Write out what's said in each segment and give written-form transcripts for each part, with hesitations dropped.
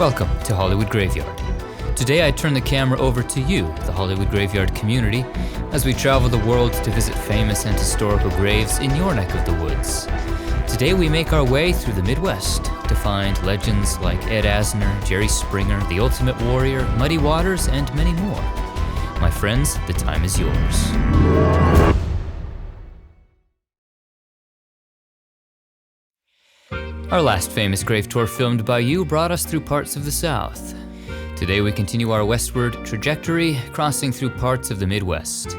Welcome to Hollywood Graveyard. Today I turn the camera over to you, the Hollywood Graveyard community, as we travel the world to visit famous and historical graves in your neck of the woods. Today we make our way through the Midwest to find legends like Ed Asner, Jerry Springer, The Ultimate Warrior, Muddy Waters, and many more. My friends, the time is yours. Our last famous grave tour filmed by you brought us through parts of the South. Today we continue our westward trajectory, crossing through parts of the Midwest.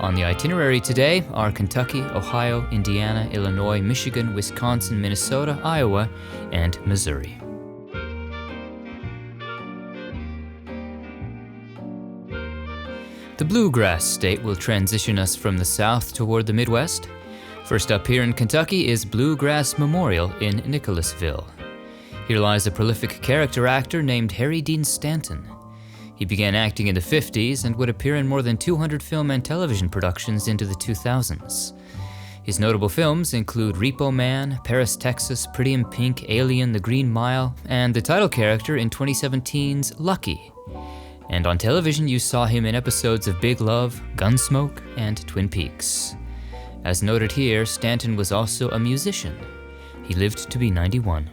On the itinerary today are Kentucky, Ohio, Indiana, Illinois, Michigan, Wisconsin, Minnesota, Iowa, and Missouri. The Bluegrass State will transition us from the South toward the Midwest. First up here in Kentucky is Bluegrass Memorial in Nicholasville. Here lies a prolific character actor named Harry Dean Stanton. He began acting in the 50s and would appear in more than 200 film and television productions into the 2000s. His notable films include Repo Man, Paris, Texas, Pretty in Pink, Alien, The Green Mile, and the title character in 2017's Lucky. And on television you saw him in episodes of Big Love, Gunsmoke, and Twin Peaks. As noted here, Stanton was also a musician. He lived to be 91.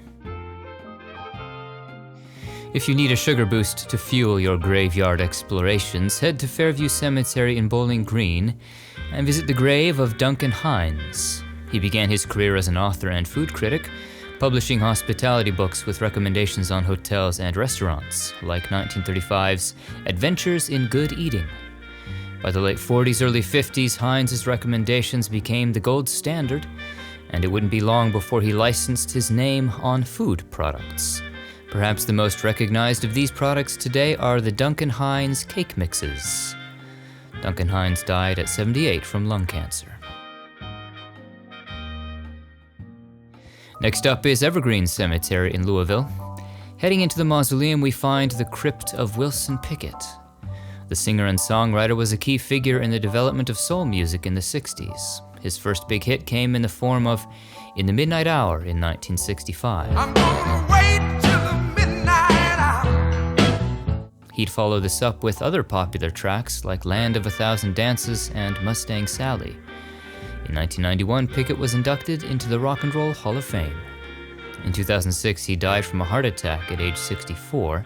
If you need a sugar boost to fuel your graveyard explorations, head to Fairview Cemetery in Bowling Green and visit the grave of Duncan Hines. He began his career as an author and food critic, publishing hospitality books with recommendations on hotels and restaurants, like 1935's Adventures in Good Eating. By the late 40s, early 50s, Hines' recommendations became the gold standard, and it wouldn't be long before he licensed his name on food products. Perhaps the most recognized of these products today are the Duncan Hines cake mixes. Duncan Hines died at 78 from lung cancer. Next up is Evergreen Cemetery in Louisville. Heading into the mausoleum, we find the crypt of Wilson Pickett. The singer and songwriter was a key figure in the development of soul music in the 60s. His first big hit came in the form of In the Midnight Hour in 1965. I'm gonna wait till the midnight hour. He'd follow this up with other popular tracks like Land of a Thousand Dances and Mustang Sally. In 1991, Pickett was inducted into the Rock and Roll Hall of Fame. In 2006, he died from a heart attack at age 64.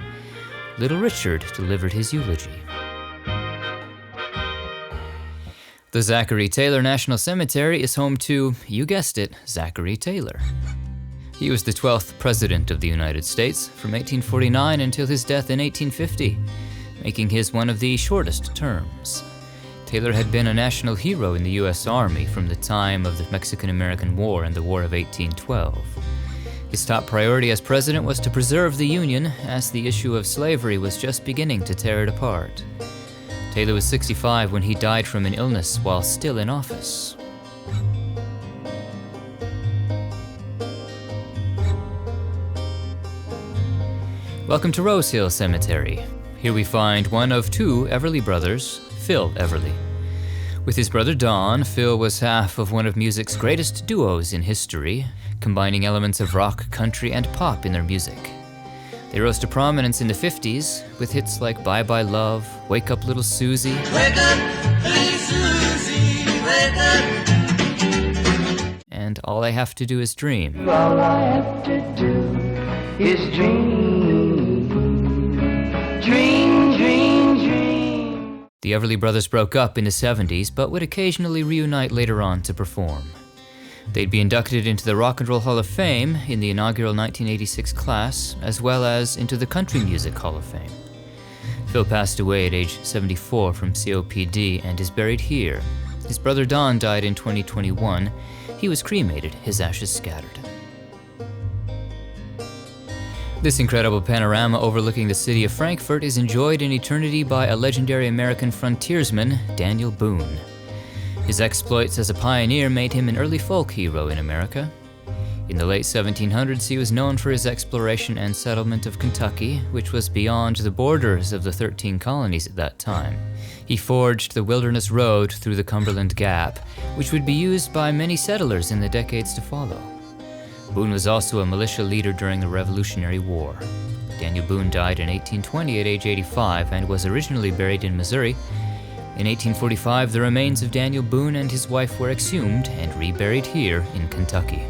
Little Richard delivered his eulogy. The Zachary Taylor National Cemetery is home to, you guessed it, Zachary Taylor. He was the 12th President of the United States from 1849 until his death in 1850, making his one of the shortest terms. Taylor had been a national hero in the U.S. Army from the time of the Mexican-American War and the War of 1812. His top priority as president was to preserve the Union, as the issue of slavery was just beginning to tear it apart. Taylor was 65 when he died from an illness while still in office. Welcome to Rose Hill Cemetery. Here we find one of two Everly brothers, Phil Everly. With his brother Don, Phil was half of one of music's greatest duos in history, combining elements of rock, country, and pop in their music. They rose to prominence in the 50s with hits like Bye Bye Love, Wake Up Little Susie, Wake up, little Susie, wake up. And All I Have to Do Is Dream. All I have to do is dream, dream, dream, dream. The Everly brothers broke up in the 70s, but would occasionally reunite later on to perform. They'd be inducted into the Rock and Roll Hall of Fame in the inaugural 1986 class, as well as into the Country Music Hall of Fame. Phil passed away at age 74 from COPD and is buried here. His brother Don died in 2021. He was cremated, his ashes scattered. This incredible panorama overlooking the city of Frankfort is enjoyed in eternity by a legendary American frontiersman, Daniel Boone. His exploits as a pioneer made him an early folk hero in America. In the late 1700s, he was known for his exploration and settlement of Kentucky, which was beyond the borders of the 13 colonies at that time. He forged the Wilderness Road through the Cumberland Gap, which would be used by many settlers in the decades to follow. Boone was also a militia leader during the Revolutionary War. Daniel Boone died in 1820 at age 85 and was originally buried in Missouri. In 1845, the remains of Daniel Boone and his wife were exhumed and reburied here in Kentucky.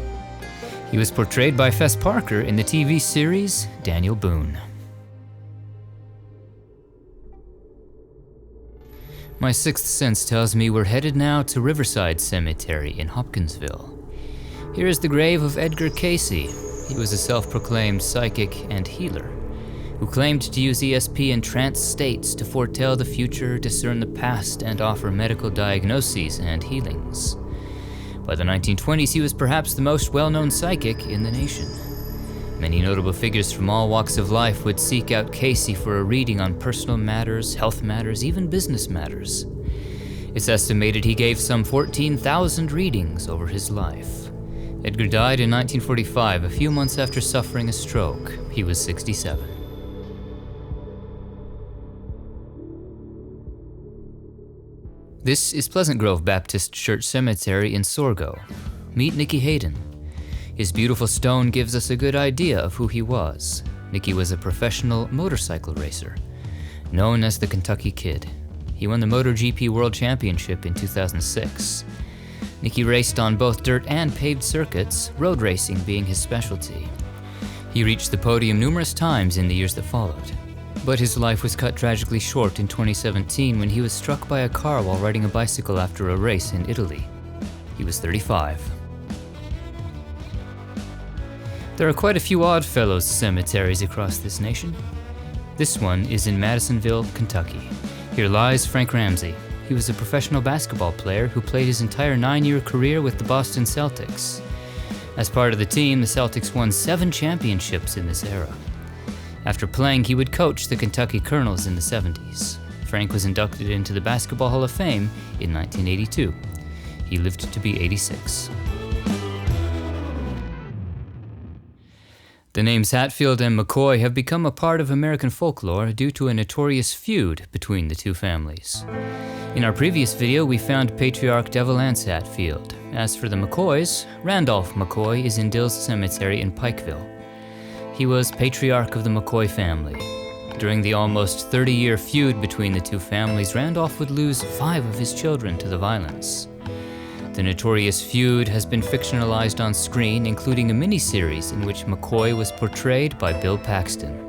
He was portrayed by Fess Parker in the TV series Daniel Boone. My sixth sense tells me we're headed now to Riverside Cemetery in Hopkinsville. Here is the grave of Edgar Cayce. He was a self-proclaimed psychic and healer who claimed to use ESP and trance states to foretell the future, discern the past, and offer medical diagnoses and healings. By the 1920s, he was perhaps the most well-known psychic in the nation. Many notable figures from all walks of life would seek out Cayce for a reading on personal matters, health matters, even business matters. It's estimated he gave some 14,000 readings over his life. Edgar died in 1945, a few months after suffering a stroke. He was 67. This is Pleasant Grove Baptist Church Cemetery in Sorgo. Meet Nicky Hayden. His beautiful stone gives us a good idea of who he was. Nicky was a professional motorcycle racer, known as the Kentucky Kid. He won the MotoGP World Championship in 2006. Nicky raced on both dirt and paved circuits, road racing being his specialty. He reached the podium numerous times in the years that followed. But his life was cut tragically short in 2017 when he was struck by a car while riding a bicycle after a race in Italy. He was 35. There are quite a few Oddfellows cemeteries across this nation. This one is in Madisonville, Kentucky. Here lies Frank Ramsey. He was a professional basketball player who played his entire 9-year career with the Boston Celtics. As part of the team, the Celtics won 7 championships in this era. After playing, he would coach the Kentucky Colonels in the 70s. Frank was inducted into the Basketball Hall of Fame in 1982. He lived to be 86. The names Hatfield and McCoy have become a part of American folklore due to a notorious feud between the two families. In our previous video, we found patriarch Devil Anse Hatfield. As for the McCoys, Randolph McCoy is in Dills Cemetery in Pikeville. He was patriarch of the McCoy family. During the almost 30-year feud between the two families, Randolph would lose 5 of his children to the violence. The notorious feud has been fictionalized on screen, including a miniseries in which McCoy was portrayed by Bill Paxton.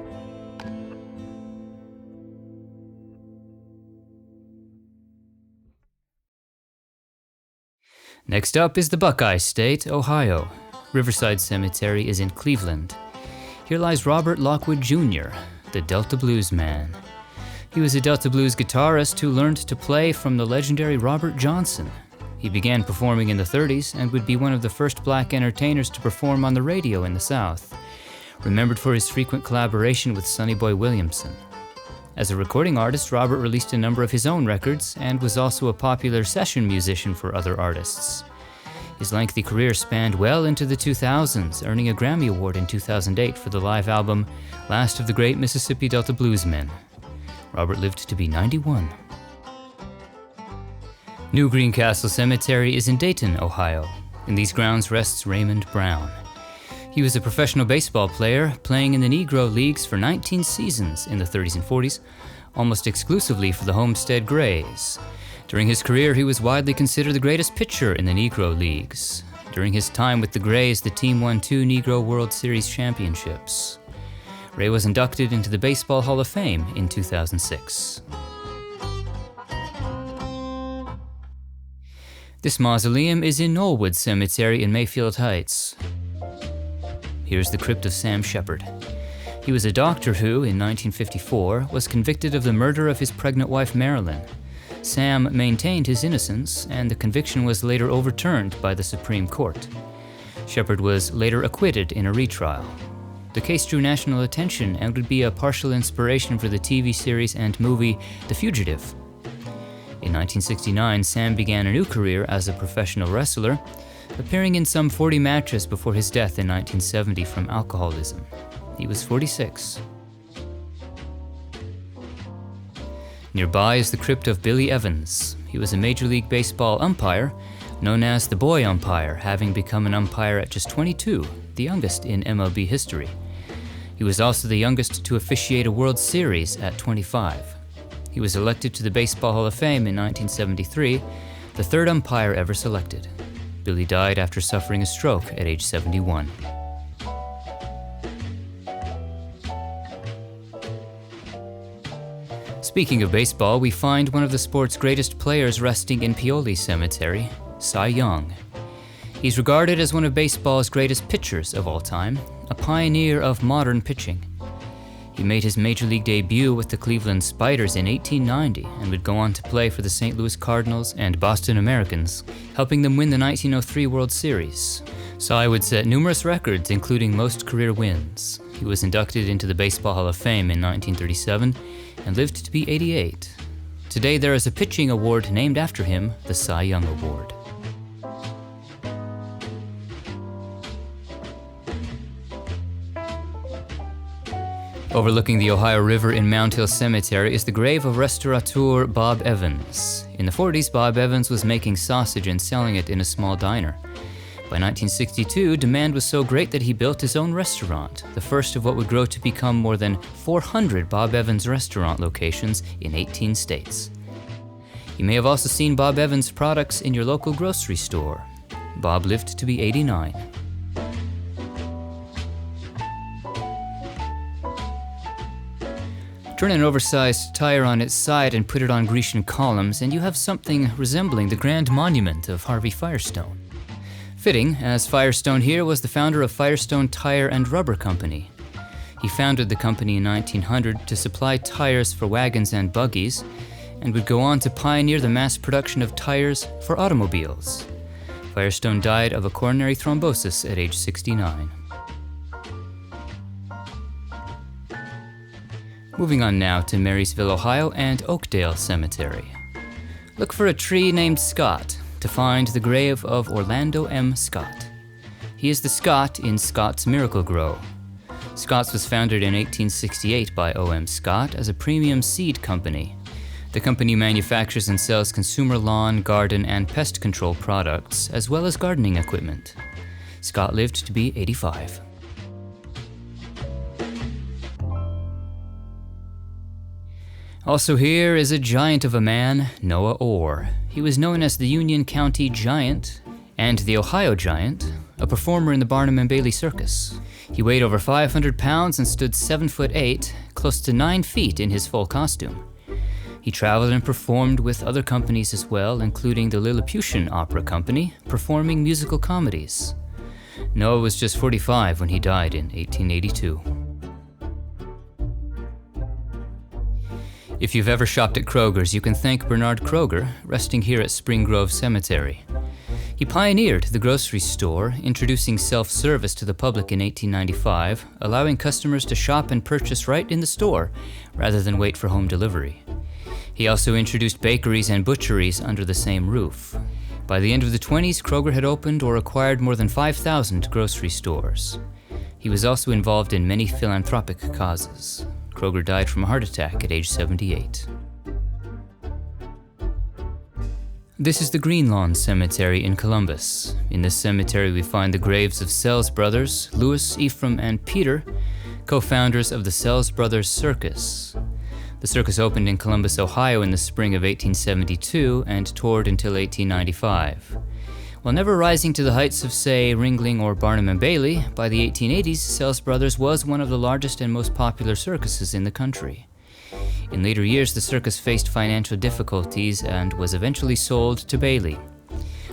Next up is the Buckeye State, Ohio. Riverside Cemetery is in Cleveland. Here lies Robert Lockwood Jr., the Delta Blues man. He was a Delta Blues guitarist who learned to play from the legendary Robert Johnson. He began performing in the 30s and would be one of the first black entertainers to perform on the radio in the South, remembered for his frequent collaboration with Sonny Boy Williamson. As a recording artist, Robert released a number of his own records and was also a popular session musician for other artists. His lengthy career spanned well into the 2000s, earning a Grammy Award in 2008 for the live album Last of the Great Mississippi Delta Bluesmen. Robert lived to be 91. New Greencastle Cemetery is in Dayton, Ohio. In these grounds rests Raymond Brown. He was a professional baseball player, playing in the Negro Leagues for 19 seasons in the 30s and 40s, almost exclusively for the Homestead Grays. During his career, he was widely considered the greatest pitcher in the Negro Leagues. During his time with the Grays, the team won 2 Negro World Series championships. Ray was inducted into the Baseball Hall of Fame in 2006. This mausoleum is in Knollwood Cemetery in Mayfield Heights. Here's the crypt of Sam Sheppard. He was a doctor who, in 1954, was convicted of the murder of his pregnant wife Marilyn. Sam maintained his innocence, and the conviction was later overturned by the Supreme Court. Sheppard was later acquitted in a retrial. The case drew national attention and would be a partial inspiration for the TV series and movie The Fugitive. In 1969, Sam began a new career as a professional wrestler, appearing in some 40 matches before his death in 1970 from alcoholism. He was 46. Nearby is the crypt of Billy Evans. He was a Major League Baseball umpire, known as the Boy Umpire, having become an umpire at just 22, the youngest in MLB history. He was also the youngest to officiate a World Series at 25. He was elected to the Baseball Hall of Fame in 1973, the third umpire ever selected. Billy died after suffering a stroke at age 71. Speaking of baseball, we find one of the sport's greatest players resting in Pioli Cemetery, Cy Young. He's regarded as one of baseball's greatest pitchers of all time, a pioneer of modern pitching. He made his major league debut with the Cleveland Spiders in 1890 and would go on to play for the St. Louis Cardinals and Boston Americans, helping them win the 1903 World Series. Cy would set numerous records, including most career wins. He was inducted into the Baseball Hall of Fame in 1937 and lived to be 88. Today there is a pitching award named after him, the Cy Young Award. Overlooking the Ohio River in Mound Hill Cemetery is the grave of restaurateur Bob Evans. In the 40s, Bob Evans was making sausage and selling it in a small diner. By 1962, demand was so great that he built his own restaurant, the first of what would grow to become more than 400 Bob Evans restaurant locations in 18 states. You may have also seen Bob Evans products in your local grocery store. Bob lived to be 89. Turn an oversized tire on its side and put it on Grecian columns, and you have something resembling the grand monument of Harvey Firestone. Fitting, as Firestone here was the founder of Firestone Tire and Rubber Company. He founded the company in 1900 to supply tires for wagons and buggies, and would go on to pioneer the mass production of tires for automobiles. Firestone died of a coronary thrombosis at age 69. Moving on now to Marysville, Ohio and Oakdale Cemetery. Look for a tree named Scott to find the grave of Orlando M. Scott. He is the Scott in Scott's Miracle-Gro. Scott's was founded in 1868 by O.M. Scott as a premium seed company. The company manufactures and sells consumer lawn, garden, and pest control products, as well as gardening equipment. Scott lived to be 85. Also here is a giant of a man, Noah Orr. He was known as the Union County Giant and the Ohio Giant, a performer in the Barnum and Bailey Circus. He weighed over 500 pounds and stood 7'8", close to 9 feet in his full costume. He traveled and performed with other companies as well, including the Lilliputian Opera Company, performing musical comedies. Noah was just 45 when he died in 1882. If you've ever shopped at Kroger's, you can thank Bernard Kroger, resting here at Spring Grove Cemetery. He pioneered the grocery store, introducing self-service to the public in 1895, allowing customers to shop and purchase right in the store, rather than wait for home delivery. He also introduced bakeries and butcheries under the same roof. By the end of the 20s, Kroger had opened or acquired more than 5,000 grocery stores. He was also involved in many philanthropic causes. Kroger died from a heart attack at age 78. This is the Greenlawn Cemetery in Columbus. In this cemetery we find the graves of Sells brothers, Louis, Ephraim, and Peter, co-founders of the Sells Brothers Circus. The circus opened in Columbus, Ohio in the spring of 1872 and toured until 1895. While never rising to the heights of, say, Ringling or Barnum and Bailey, by the 1880s, Sells Brothers was one of the largest and most popular circuses in the country. In later years, the circus faced financial difficulties and was eventually sold to Bailey.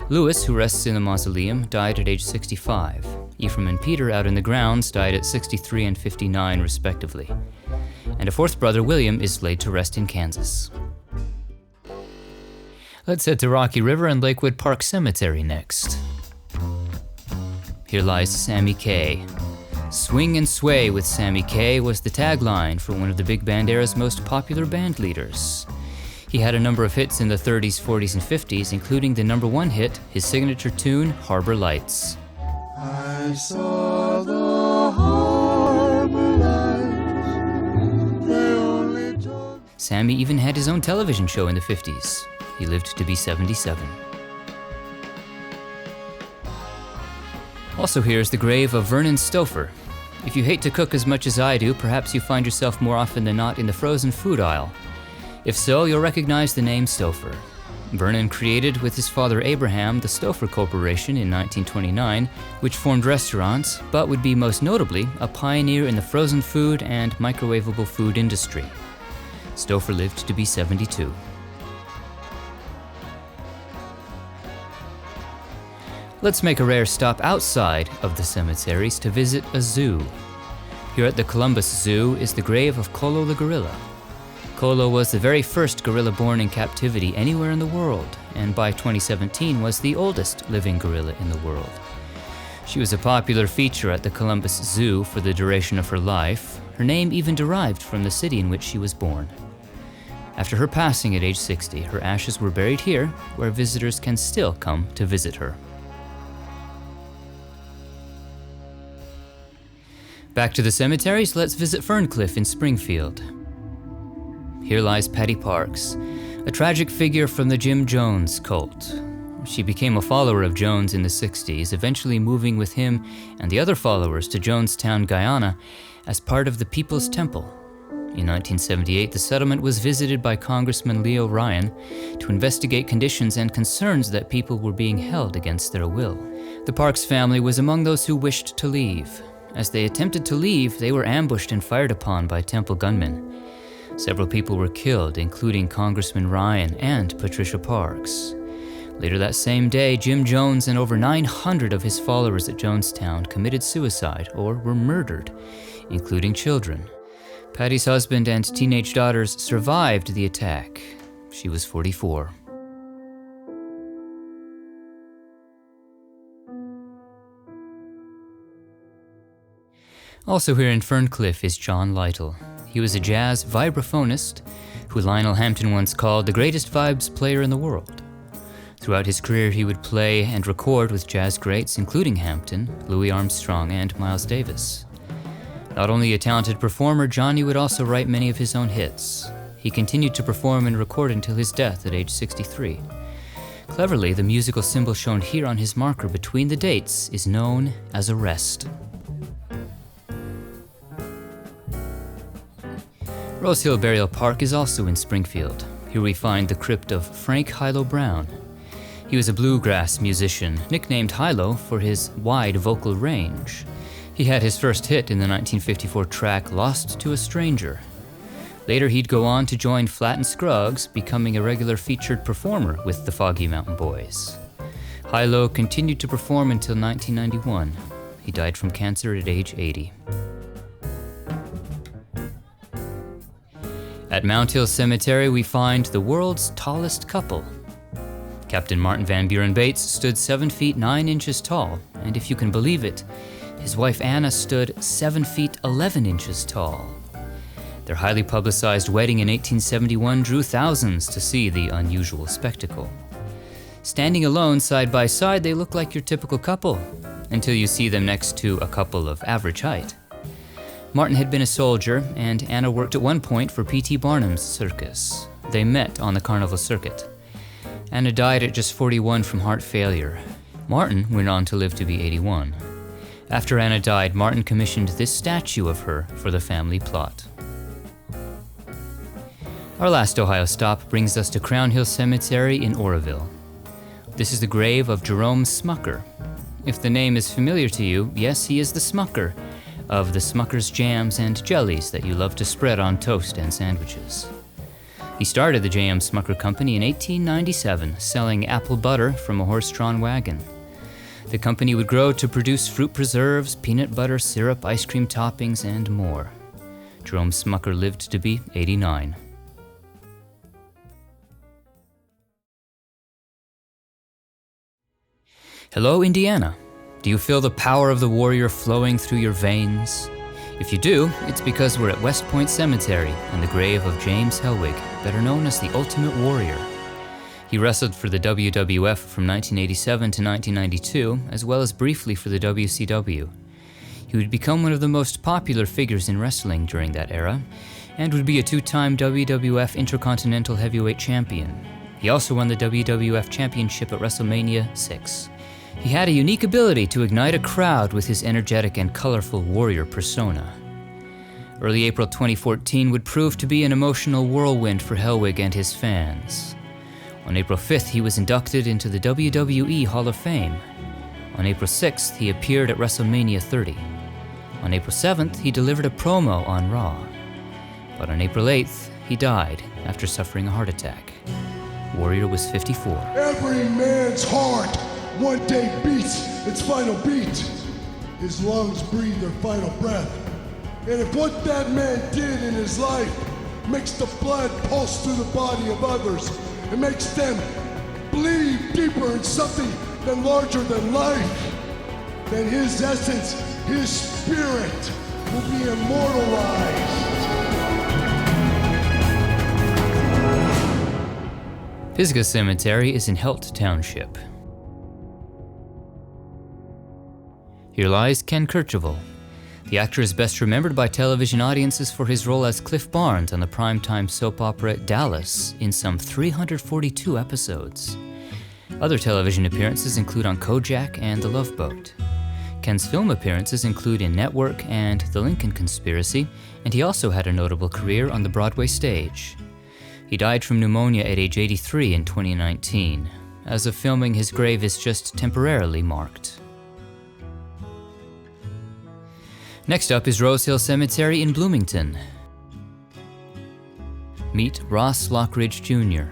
Louis, who rests in the mausoleum, died at age 65. Ephraim and Peter, out in the grounds, died at 63 and 59 respectively. And a fourth brother, William, is laid to rest in Kansas. Let's head to Rocky River and Lakewood Park Cemetery next. Here lies Sammy Kaye. Swing and sway with Sammy Kaye was the tagline for one of the big band era's most popular band leaders. He had a number of hits in the 30s, 40s, and 50s, including the #1 hit, his signature tune, Harbor Lights. I saw the harbor lights, they only told... Sammy even had his own television show in the 50s. He lived to be 77. Also here is the grave of Vernon Stouffer. If you hate to cook as much as I do, perhaps you find yourself more often than not in the frozen food aisle. If so, you'll recognize the name Stouffer. Vernon created with his father Abraham the Stouffer Corporation in 1929, which formed restaurants, but would be most notably a pioneer in the frozen food and microwavable food industry. Stouffer lived to be 72. Let's make a rare stop outside of the cemeteries to visit a zoo. Here at the Columbus Zoo is the grave of Colo the gorilla. Colo was the very first gorilla born in captivity anywhere in the world, and by 2017 was the oldest living gorilla in the world. She was a popular feature at the Columbus Zoo for the duration of her life. Her name even derived from the city in which she was born. After her passing at age 60, her ashes were buried here, where visitors can still come to visit her. Back to the cemeteries, let's visit Ferncliff in Springfield. Here lies Patty Parks, a tragic figure from the Jim Jones cult. She became a follower of Jones in the 60s, eventually moving with him and the other followers to Jonestown, Guyana, as part of the People's Temple. In 1978, the settlement was visited by Congressman Leo Ryan to investigate conditions and concerns that people were being held against their will. The Parks family was among those who wished to leave. As they attempted to leave, they were ambushed and fired upon by temple gunmen. Several people were killed, including Congressman Ryan and Patricia Parks. Later that same day, Jim Jones and over 900 of his followers at Jonestown committed suicide or were murdered, including children. Patty's husband and teenage daughters survived the attack. She was 44. Also here in Ferncliff is John Lytle. He was a jazz vibraphonist who Lionel Hampton once called the greatest vibes player in the world. Throughout his career, he would play and record with jazz greats including Hampton, Louis Armstrong, and Miles Davis. Not only a talented performer, Johnny would also write many of his own hits. He continued to perform and record until his death at age 63. Cleverly, the musical symbol shown here on his marker between the dates is known as a rest. Rose Hill Burial Park is also in Springfield. Here we find the crypt of Frank Hylo Brown. He was a bluegrass musician, nicknamed Hylo for his wide vocal range. He had his first hit in the 1954 track Lost to a Stranger. Later he'd go on to join Flatt and Scruggs, becoming a regular featured performer with the Foggy Mountain Boys. Hylo continued to perform until 1991. He died from cancer at age 80. At Mount Hill Cemetery, we find the world's tallest couple. Captain Martin Van Buren Bates stood 7 feet 9 inches tall, and if you can believe it, his wife Anna stood 7 feet 11 inches tall. Their highly publicized wedding in 1871 drew thousands to see the unusual spectacle. Standing alone side by side, they look like your typical couple, until you see them next to a couple of average height. Martin had been a soldier, and Anna worked at one point for P.T. Barnum's circus. They met on the carnival circuit. Anna died at just 41 from heart failure. Martin went on to live to be 81. After Anna died, Martin commissioned this statue of her for the family plot. Our last Ohio stop brings us to Crown Hill Cemetery in Oroville. This is the grave of Jerome Smucker. If the name is familiar to you, yes, he is the Smucker of the Smucker's jams and jellies that you love to spread on toast and sandwiches. He started the J.M. Smucker Company in 1897, selling apple butter from a horse-drawn wagon. The company would grow to produce fruit preserves, peanut butter, syrup, ice cream toppings, and more. Jerome Smucker lived to be 89. Hello, Indiana. Do you feel the power of the warrior flowing through your veins? If you do, it's because we're at West Point Cemetery and the grave of James Helwig, better known as the Ultimate Warrior. He wrestled for the WWF from 1987 to 1992, as well as briefly for the WCW. He would become one of the most popular figures in wrestling during that era, and would be a two-time WWF Intercontinental Heavyweight Champion. He also won the WWF Championship at WrestleMania 6. He had a unique ability to ignite a crowd with his energetic and colorful warrior persona. Early April 2014 would prove to be an emotional whirlwind for Hellwig and his fans. On April 5th, he was inducted into the WWE Hall of Fame. On April 6th, he appeared at WrestleMania 30. On April 7th, he delivered a promo on Raw. But on April 8th, he died after suffering a heart attack. Warrior was 54. Every man's heart one day beats its final beat. His lungs breathe their final breath. And if what that man did in his life makes the blood pulse through the body of others, it makes them believe deeper in something than larger than life, then his essence, his spirit will be immortalized. Pisgah Cemetery is in Helt Township. Here lies Ken Kercheval. The actor is best remembered by television audiences for his role as Cliff Barnes on the primetime soap opera Dallas in some 342 episodes. Other television appearances include on Kojak and The Love Boat. Ken's film appearances include in Network and The Lincoln Conspiracy, and he also had a notable career on the Broadway stage. He died from pneumonia at age 83 in 2019. As of filming, his grave is just temporarily marked. Next up is Rose Hill Cemetery in Bloomington. Meet Ross Lockridge Jr.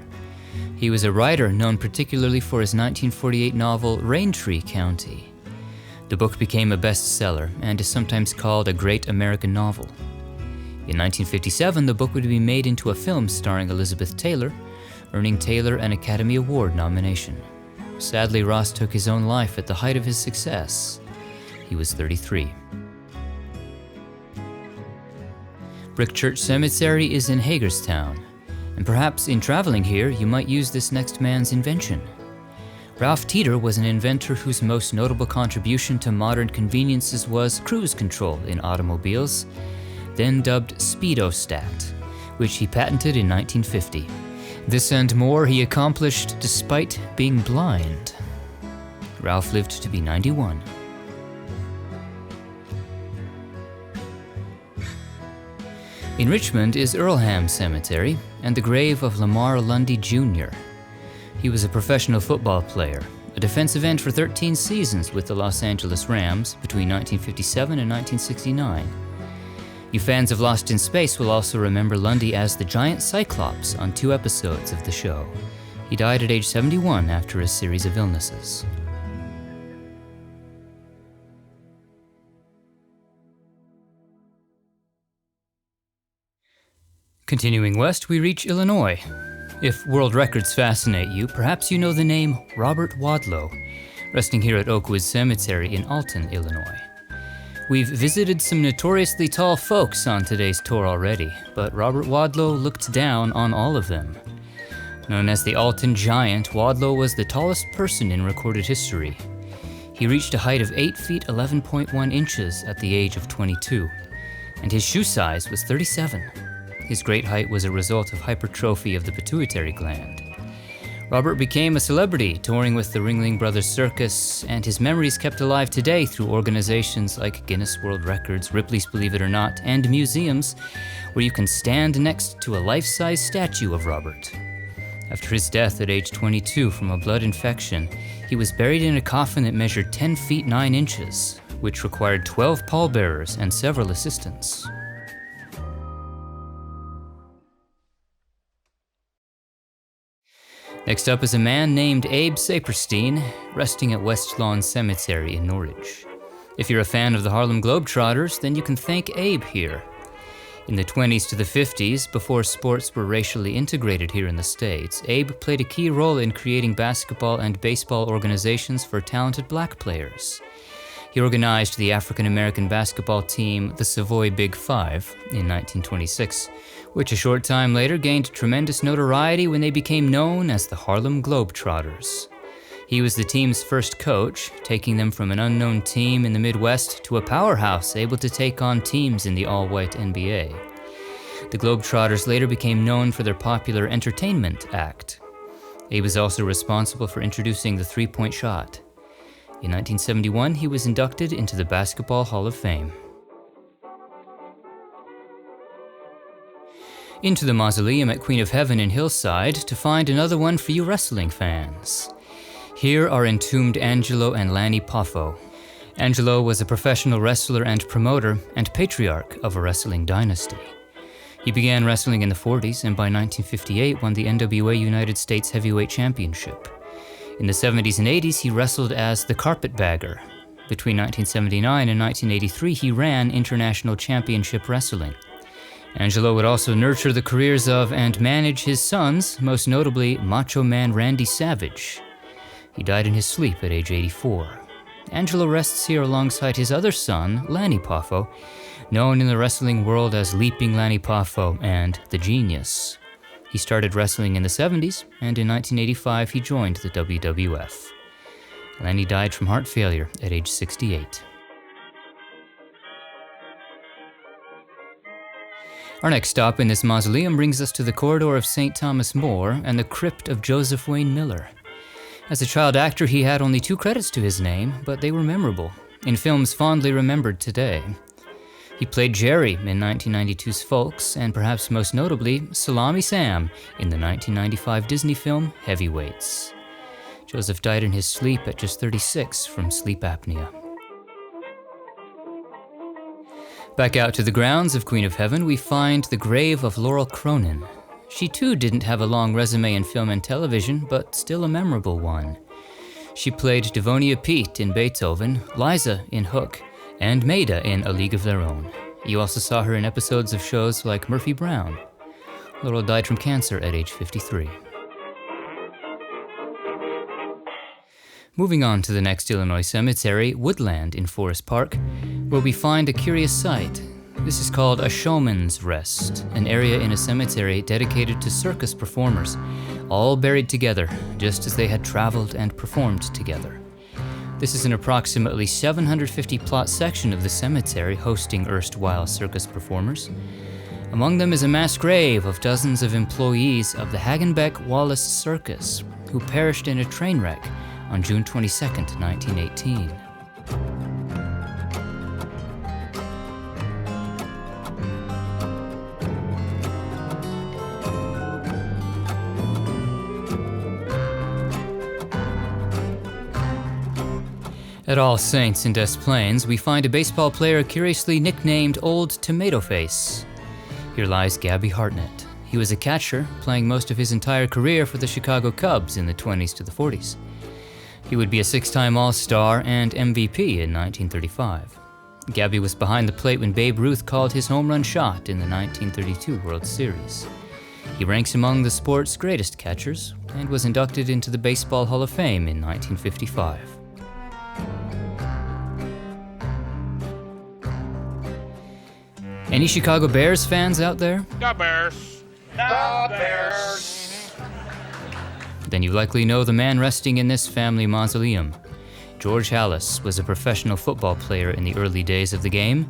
He was a writer known particularly for his 1948 novel Raintree County. The book became a bestseller and is sometimes called a great American novel. In 1957, the book would be made into a film starring Elizabeth Taylor, earning Taylor an Academy Award nomination. Sadly, Ross took his own life at the height of his success. He was 33. Brickchurch Cemetery is in Hagerstown, and perhaps in traveling here, you might use this next man's invention. Ralph Teeter was an inventor whose most notable contribution to modern conveniences was cruise control in automobiles, then dubbed Speedostat, which he patented in 1950. This and more he accomplished despite being blind. Ralph lived to be 91. In Richmond is Earlham Cemetery and the grave of Lamar Lundy Jr. He was a professional football player, a defensive end for 13 seasons with the Los Angeles Rams between 1957 and 1969. You fans of Lost in Space will also remember Lundy as the giant Cyclops on 2 episodes of the show. He died at age 71 after a series of illnesses. Continuing west, we reach Illinois. If world records fascinate you, perhaps you know the name Robert Wadlow, resting here at Oakwood Cemetery in Alton, Illinois. We've visited some notoriously tall folks on today's tour already, but Robert Wadlow looked down on all of them. Known as the Alton Giant, Wadlow was the tallest person in recorded history. He reached a height of 8 feet 11.1 inches at the age of 22, and his shoe size was 37. His great height was a result of hypertrophy of the pituitary gland. Robert became a celebrity, touring with the Ringling Brothers Circus, and his memories kept alive today through organizations like Guinness World Records, Ripley's Believe It or Not, and museums, where you can stand next to a life-size statue of Robert. After his death at age 22 from a blood infection, he was buried in a coffin that measured 10 feet 9 inches, which required 12 pallbearers and several assistants. Next up is a man named Abe Saperstein, resting at West Lawn Cemetery in Norwich. If you're a fan of the Harlem Globetrotters, then you can thank Abe here. In the 20s to the 50s, before sports were racially integrated here in the States, Abe played a key role in creating basketball and baseball organizations for talented black players. He organized the African-American basketball team, the Savoy Big Five, in 1926, which a short time later gained tremendous notoriety when they became known as the Harlem Globetrotters. He was the team's first coach, taking them from an unknown team in the Midwest to a powerhouse able to take on teams in the all-white NBA. The Globetrotters later became known for their popular entertainment act. Abe was also responsible for introducing the three-point shot. In 1971, he was inducted into the Basketball Hall of Fame. Into the mausoleum at Queen of Heaven in Hillside to find another one for you wrestling fans. Here are entombed Angelo and Lanny Poffo. Angelo was a professional wrestler and promoter and patriarch of a wrestling dynasty. He began wrestling in the 40s and by 1958 won the NWA United States Heavyweight Championship. In the 70s and 80s, he wrestled as the Carpetbagger. Between 1979 and 1983, he ran International Championship Wrestling. Angelo would also nurture the careers of and manage his sons, most notably Macho Man Randy Savage. He died in his sleep at age 84. Angelo rests here alongside his other son, Lanny Poffo, known in the wrestling world as Leaping Lanny Poffo and The Genius. He started wrestling in the 70s, and in 1985 he joined the WWF. Lanny died from heart failure at age 68. Our next stop in this mausoleum brings us to the corridor of St. Thomas More and the crypt of Joseph Wayne Miller. As a child actor, he had only 2 credits to his name, but they were memorable, in films fondly remembered today. He played Jerry in 1992's Folks, and perhaps most notably, Salami Sam in the 1995 Disney film Heavyweights. Joseph died in his sleep at just 36 from sleep apnea. Back out to the grounds of Queen of Heaven, we find the grave of Laurel Cronin. She too didn't have a long resume in film and television, but still a memorable one. She played Devonia Pete in Beethoven, Liza in Hook, and Maida in A League of Their Own. You also saw her in episodes of shows like Murphy Brown. Laurel died from cancer at age 53. Moving on to the next Illinois cemetery, Woodland in Forest Park, where we find a curious sight. This is called a showman's rest, an area in a cemetery dedicated to circus performers, all buried together, just as they had traveled and performed together. This is an approximately 750-plot section of the cemetery hosting erstwhile circus performers. Among them is a mass grave of dozens of employees of the Hagenbeck-Wallace Circus, who perished in a train wreck on June 22, 1918. At All Saints in Des Plaines, we find a baseball player curiously nicknamed Old Tomato Face. Here lies Gabby Hartnett. He was a catcher, playing most of his entire career for the Chicago Cubs in the 20s to the 40s. He would be a 6-time All-Star and MVP in 1935. Gabby was behind the plate when Babe Ruth called his home run shot in the 1932 World Series. He ranks among the sport's greatest catchers and was inducted into the Baseball Hall of Fame in 1955. Any Chicago Bears fans out there? The Bears. The Bears. Then you likely know the man resting in this family mausoleum. George Halas was a professional football player in the early days of the game.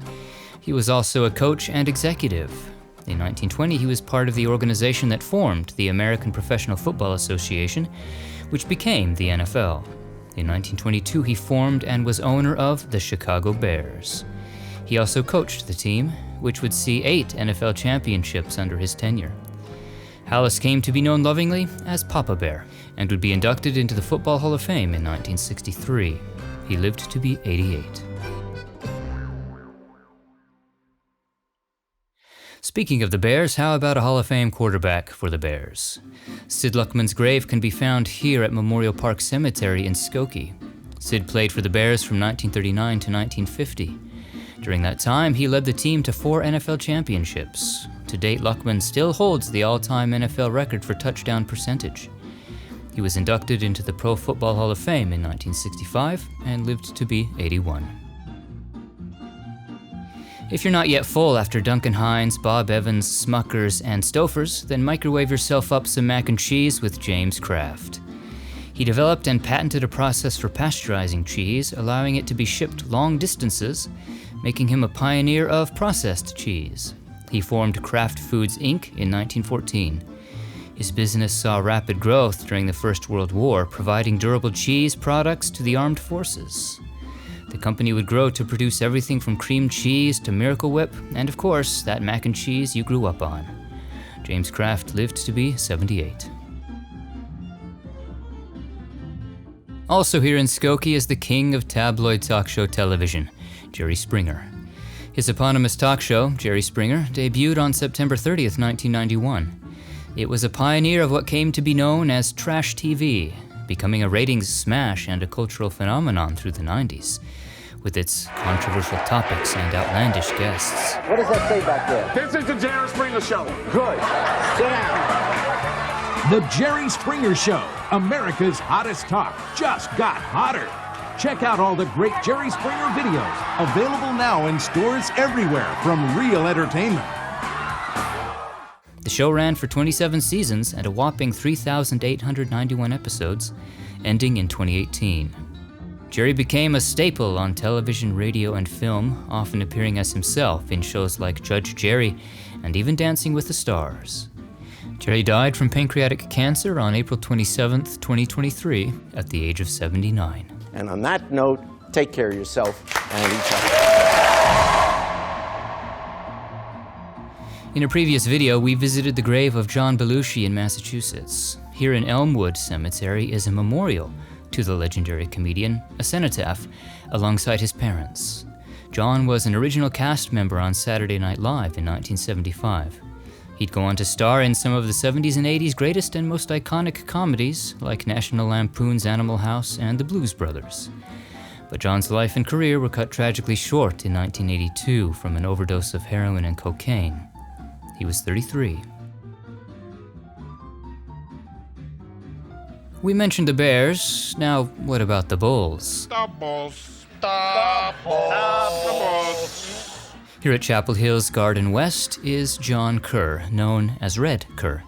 He was also a coach and executive. In 1920, he was part of the organization that formed the American Professional Football Association, which became the NFL. In 1922, he formed and was owner of the Chicago Bears. He also coached the team, which would see 8 NFL championships under his tenure. Halas came to be known lovingly as Papa Bear and would be inducted into the Football Hall of Fame in 1963. He lived to be 88. Speaking of the Bears, how about a Hall of Fame quarterback for the Bears? Sid Luckman's grave can be found here at Memorial Park Cemetery in Skokie. Sid played for the Bears from 1939 to 1950. During that time, he led the team to 4 NFL championships. To date, Luckman still holds the all-time NFL record for touchdown percentage. He was inducted into the Pro Football Hall of Fame in 1965 and lived to be 81. If you're not yet full after Duncan, Hines, Bob Evans, Smuckers, and Stouffer's, then microwave yourself up some mac and cheese with James Kraft. He developed and patented a process for pasteurizing cheese, allowing it to be shipped long distances, making him a pioneer of processed cheese. He formed Kraft Foods Inc. in 1914. His business saw rapid growth during the First World War, providing durable cheese products to the armed forces. The company would grow to produce everything from cream cheese to Miracle Whip, and of course, that mac and cheese you grew up on. James Kraft lived to be 78. Also here in Skokie is the king of tabloid talk show television, Jerry Springer. His eponymous talk show, Jerry Springer, debuted on September 30th, 1991. It was a pioneer of what came to be known as trash TV, becoming a ratings smash and a cultural phenomenon through the 90s, with its controversial topics and outlandish guests. What does that say back there? This is the Jerry Springer Show. Good. Sit down. The Jerry Springer Show, America's hottest talk, just got hotter. Check out all the great Jerry Springer videos, available now in stores everywhere from Real Entertainment. The show ran for 27 seasons and a whopping 3,891 episodes, ending in 2018. Jerry became a staple on television, radio, and film, often appearing as himself in shows like Judge Jerry and even Dancing with the Stars. Jerry died from pancreatic cancer on April 27, 2023, at the age of 79. And on that note, take care of yourself and each other. In a previous video, we visited the grave of John Belushi in Massachusetts. Here in Elmwood Cemetery is a memorial to the legendary comedian, a cenotaph, alongside his parents. John was an original cast member on Saturday Night Live in 1975. He'd go on to star in some of the 70s and 80s greatest and most iconic comedies, like National Lampoon's Animal House and The Blues Brothers. But John's life and career were cut tragically short in 1982 from an overdose of heroin and cocaine. He was 33. We mentioned the Bears. Now, what about the Bulls? The Bulls. The Bulls. The Bulls. Here at Chapel Hill's Garden West is John Kerr, known as Red Kerr.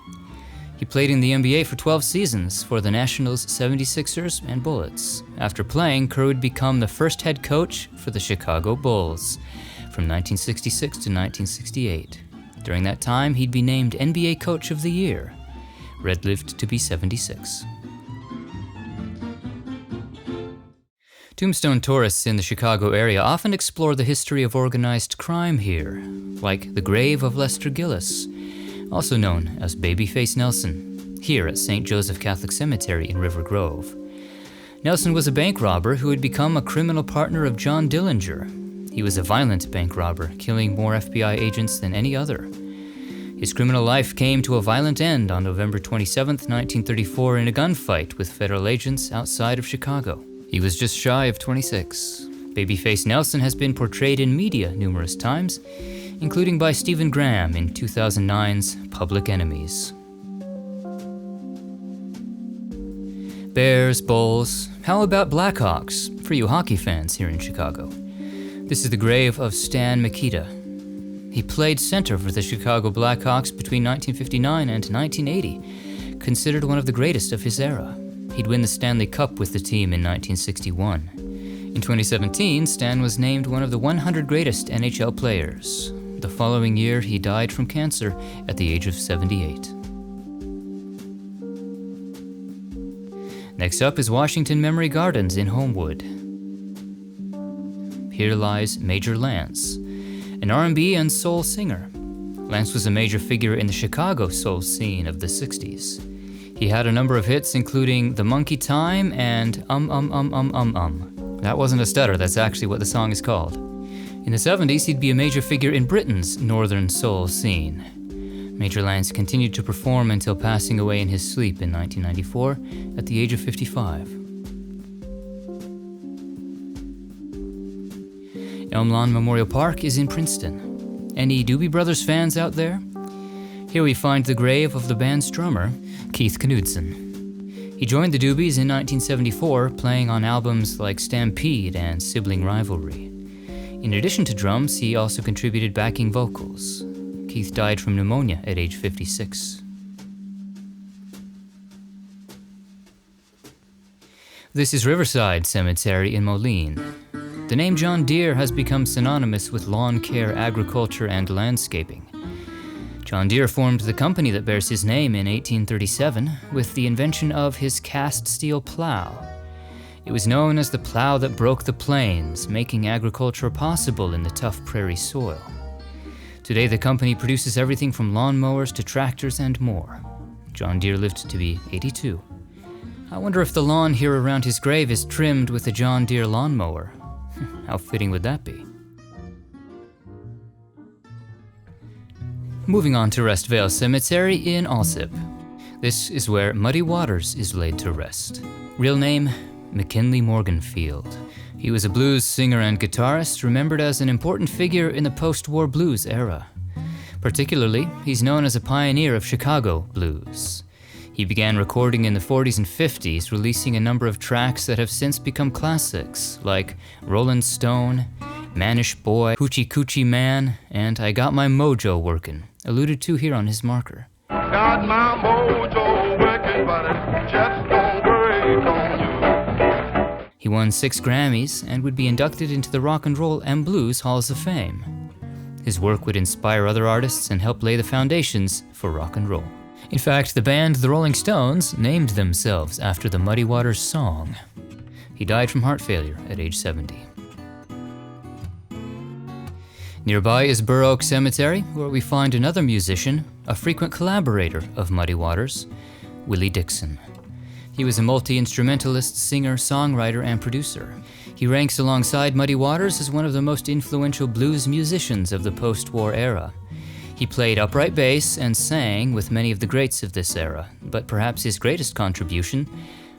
He played in the NBA for 12 seasons for the Nationals, 76ers, and Bullets. After playing, Kerr would become the first head coach for the Chicago Bulls from 1966 to 1968. During that time, he'd be named NBA Coach of the Year. Red lived to be 76. Tombstone tourists in the Chicago area often explore the history of organized crime here, like the grave of Lester Gillis, also known as Babyface Nelson, here at St. Joseph Catholic Cemetery in River Grove. Nelson was a bank robber who had become a criminal partner of John Dillinger. He was a violent bank robber, killing more FBI agents than any other. His criminal life came to a violent end on November 27, 1934 in a gunfight with federal agents outside of Chicago. He was just shy of 26. Babyface Nelson has been portrayed in media numerous times, including by Stephen Graham in 2009's Public Enemies. Bears, Bulls, how about Blackhawks, for you hockey fans here in Chicago? This is the grave of Stan Mikita. He played center for the Chicago Blackhawks between 1959 and 1980, considered one of the greatest of his era. He'd win the Stanley Cup with the team in 1961. In 2017, Stan was named one of the 100 greatest NHL players. The following year, he died from cancer at the age of 78. Next up is Washington Memory Gardens in Homewood. Here lies Major Lance, an R&B and soul singer. Lance was a major figure in the Chicago soul scene of the 60s. He had a number of hits including The Monkey Time and That wasn't a stutter, that's actually what the song is called. In the 70s, he'd be a major figure in Britain's northern soul scene. Major Lance continued to perform until passing away in his sleep in 1994 at the age of 55. Elm Lawn Memorial Park is in Princeton. Any Doobie Brothers fans out there? Here we find the grave of the band's drummer, Keith Knudsen. He joined the Doobies in 1974, playing on albums like Stampede and Sibling Rivalry. In addition to drums, he also contributed backing vocals. Keith died from pneumonia at age 56. This is Riverside Cemetery in Moline. The name John Deere has become synonymous with lawn care, agriculture, and landscaping. John Deere formed the company that bears his name in 1837 with the invention of his cast steel plow. It was known as the plow that broke the plains, making agriculture possible in the tough prairie soil. Today, the company produces everything from lawnmowers to tractors and more. John Deere lived to be 82. I wonder if the lawn here around his grave is trimmed with a John Deere lawnmower. How fitting would that be? Moving on to Rest Vale Cemetery in Alsip. This is where Muddy Waters is laid to rest. Real name, McKinley Morganfield. He was a blues singer and guitarist, remembered as an important figure in the post-war blues era. Particularly, he's known as a pioneer of Chicago blues. He began recording in the 40s and 50s, releasing a number of tracks that have since become classics, like Rollin' Stone, Mannish Boy, Hoochie Coochie Man, and I Got My Mojo Workin', alluded to here on his marker. Got my mojo working, but it just don't break on you. He won 6 Grammys and would be inducted into the Rock and Roll and Blues Halls of Fame. His work would inspire other artists and help lay the foundations for rock and roll. In fact, the band The Rolling Stones named themselves after the Muddy Waters song. He died from heart failure at age 70. Nearby is Burr Oak Cemetery, where we find another musician, a frequent collaborator of Muddy Waters, Willie Dixon. He was a multi-instrumentalist, singer, songwriter, and producer. He ranks alongside Muddy Waters as one of the most influential blues musicians of the post-war era. He played upright bass and sang with many of the greats of this era, but perhaps his greatest contribution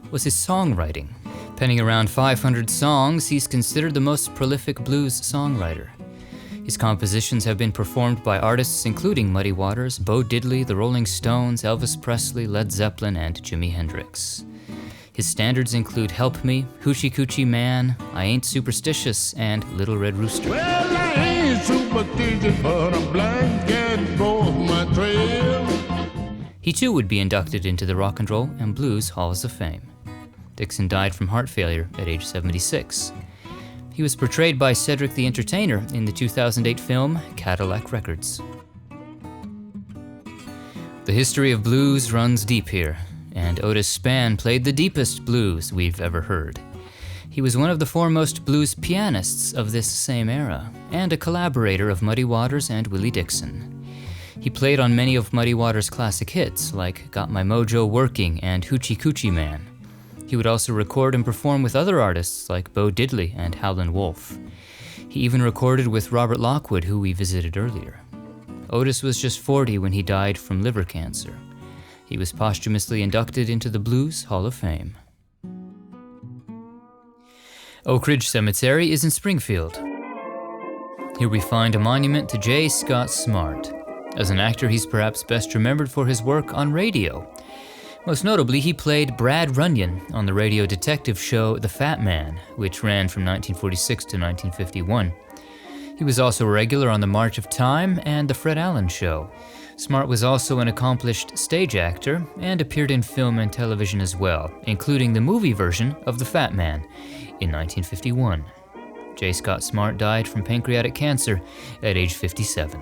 was his songwriting. Penning around 500 songs, he's considered the most prolific blues songwriter. His compositions have been performed by artists including Muddy Waters, Bo Diddley, the Rolling Stones, Elvis Presley, Led Zeppelin, and Jimi Hendrix. His standards include Help Me, Hoochie Coochie Man, I Ain't Superstitious, and Little Red Rooster. Well, I ain't superstitious, but I'm blanket for my trail. He too would be inducted into the Rock and Roll and Blues Halls of Fame. Dixon died from heart failure at age 76. He was portrayed by Cedric the Entertainer in the 2008 film Cadillac Records. The history of blues runs deep here, and Otis Spann played the deepest blues we've ever heard. He was one of the foremost blues pianists of this same era, and a collaborator of Muddy Waters and Willie Dixon. He played on many of Muddy Waters' classic hits, like Got My Mojo Working and Hoochie Coochie Man. He would also record and perform with other artists like Bo Diddley and Howlin' Wolf. He even recorded with Robert Lockwood, who we visited earlier. Otis was just 40 when he died from liver cancer. He was posthumously inducted into the Blues Hall of Fame. Oak Ridge Cemetery is in Springfield. Here we find a monument to J. Scott Smart. As an actor, he's perhaps best remembered for his work on radio. Most notably, he played Brad Runyon on the radio detective show The Fat Man, which ran from 1946 to 1951. He was also a regular on The March of Time and The Fred Allen Show. Smart was also an accomplished stage actor and appeared in film and television as well, including the movie version of The Fat Man in 1951. J. Scott Smart died from pancreatic cancer at age 57.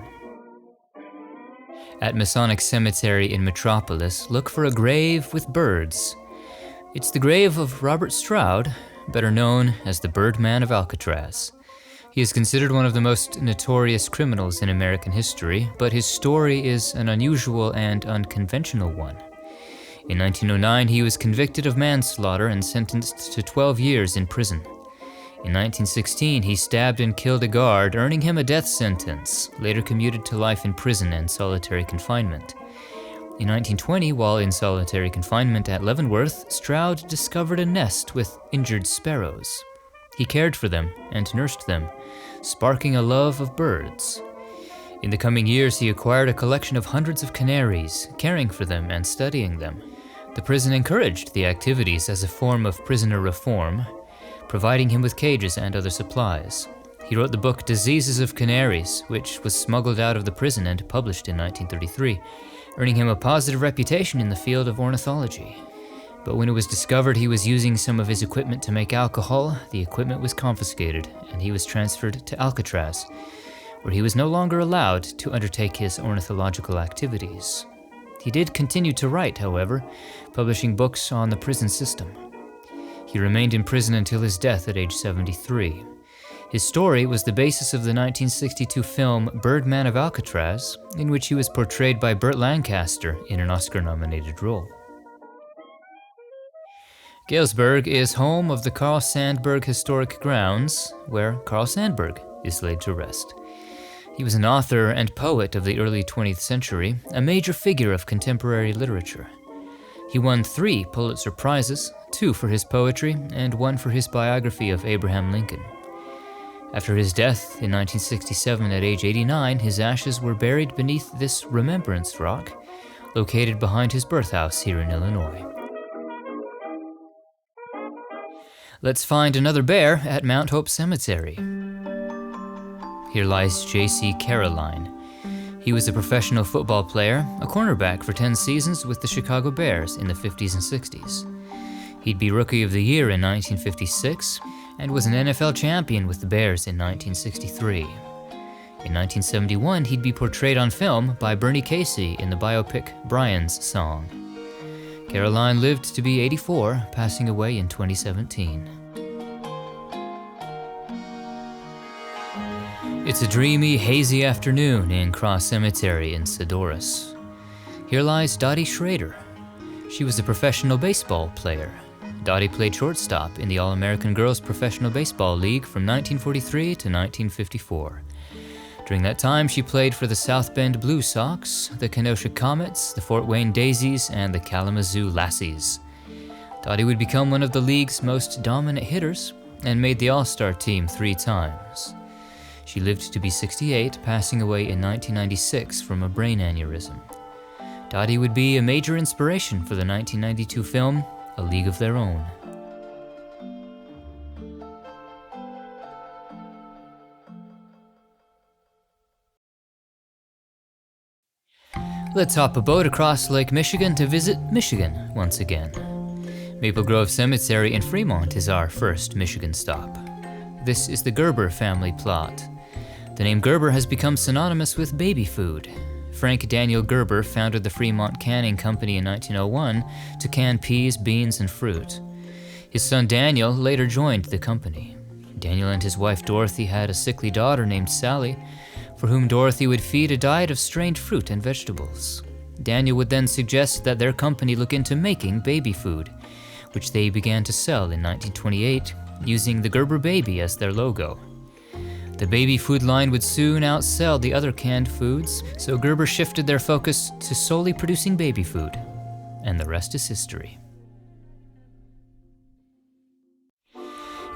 At Masonic Cemetery in Metropolis, look for a grave with birds. It's the grave of Robert Stroud, better known as the Birdman of Alcatraz. He is considered one of the most notorious criminals in American history, but his story is an unusual and unconventional one. In 1909, he was convicted of manslaughter and sentenced to 12 years in prison. In 1916, he stabbed and killed a guard, earning him a death sentence, later commuted to life in prison and solitary confinement. In 1920, while in solitary confinement at Leavenworth, Stroud discovered a nest with injured sparrows. He cared for them and nursed them, sparking a love of birds. In the coming years, he acquired a collection of hundreds of canaries, caring for them and studying them. The prison encouraged the activities as a form of prisoner reform, providing him with cages and other supplies. He wrote the book Diseases of Canaries, which was smuggled out of the prison and published in 1933, earning him a positive reputation in the field of ornithology. But when it was discovered he was using some of his equipment to make alcohol, the equipment was confiscated, and he was transferred to Alcatraz, where he was no longer allowed to undertake his ornithological activities. He did continue to write, however, publishing books on the prison system. He remained in prison until his death at age 73. His story was the basis of the 1962 film Birdman of Alcatraz, in which he was portrayed by Burt Lancaster in an Oscar-nominated role. Galesburg is home of the Carl Sandburg Historic Grounds, where Carl Sandburg is laid to rest. He was an author and poet of the early 20th century, a major figure of contemporary literature. He won 3 Pulitzer Prizes, 2 for his poetry and 1 for his biography of Abraham Lincoln. After his death in 1967 at age 89, his ashes were buried beneath this remembrance rock, located behind his birthhouse here in Illinois. Let's find another bear at Mount Hope Cemetery. Here lies J.C. Caroline. He was a professional football player, a cornerback for 10 seasons with the Chicago Bears in the 50s and 60s. He'd be Rookie of the Year in 1956 and was an NFL champion with the Bears in 1963. In 1971, he'd be portrayed on film by Bernie Cayce in the biopic Brian's Song. Caroline lived to be 84, passing away in 2017. It's a dreamy, hazy afternoon in Cross Cemetery in Sedoris. Here lies Dottie Schrader. She was a professional baseball player. Dottie played shortstop in the All-American Girls Professional Baseball League from 1943 to 1954. During that time, she played for the South Bend Blue Sox, the Kenosha Comets, the Fort Wayne Daisies, and the Kalamazoo Lassies. Dottie would become one of the league's most dominant hitters and made the All-Star team 3 times. She lived to be 68, passing away in 1996 from a brain aneurysm. Dottie would be a major inspiration for the 1992 film, A League of Their Own. Let's hop a boat across Lake Michigan to visit Michigan once again. Maple Grove Cemetery in Fremont is our first Michigan stop. This is the Gerber family plot. The name Gerber has become synonymous with baby food. Frank Daniel Gerber founded the Fremont Canning Company in 1901 to can peas, beans, and fruit. His son Daniel later joined the company. Daniel and his wife Dorothy had a sickly daughter named Sally, for whom Dorothy would feed a diet of strained fruit and vegetables. Daniel would then suggest that their company look into making baby food, which they began to sell in 1928, using the Gerber baby as their logo. The baby food line would soon outsell the other canned foods, so Gerber shifted their focus to solely producing baby food, and the rest is history.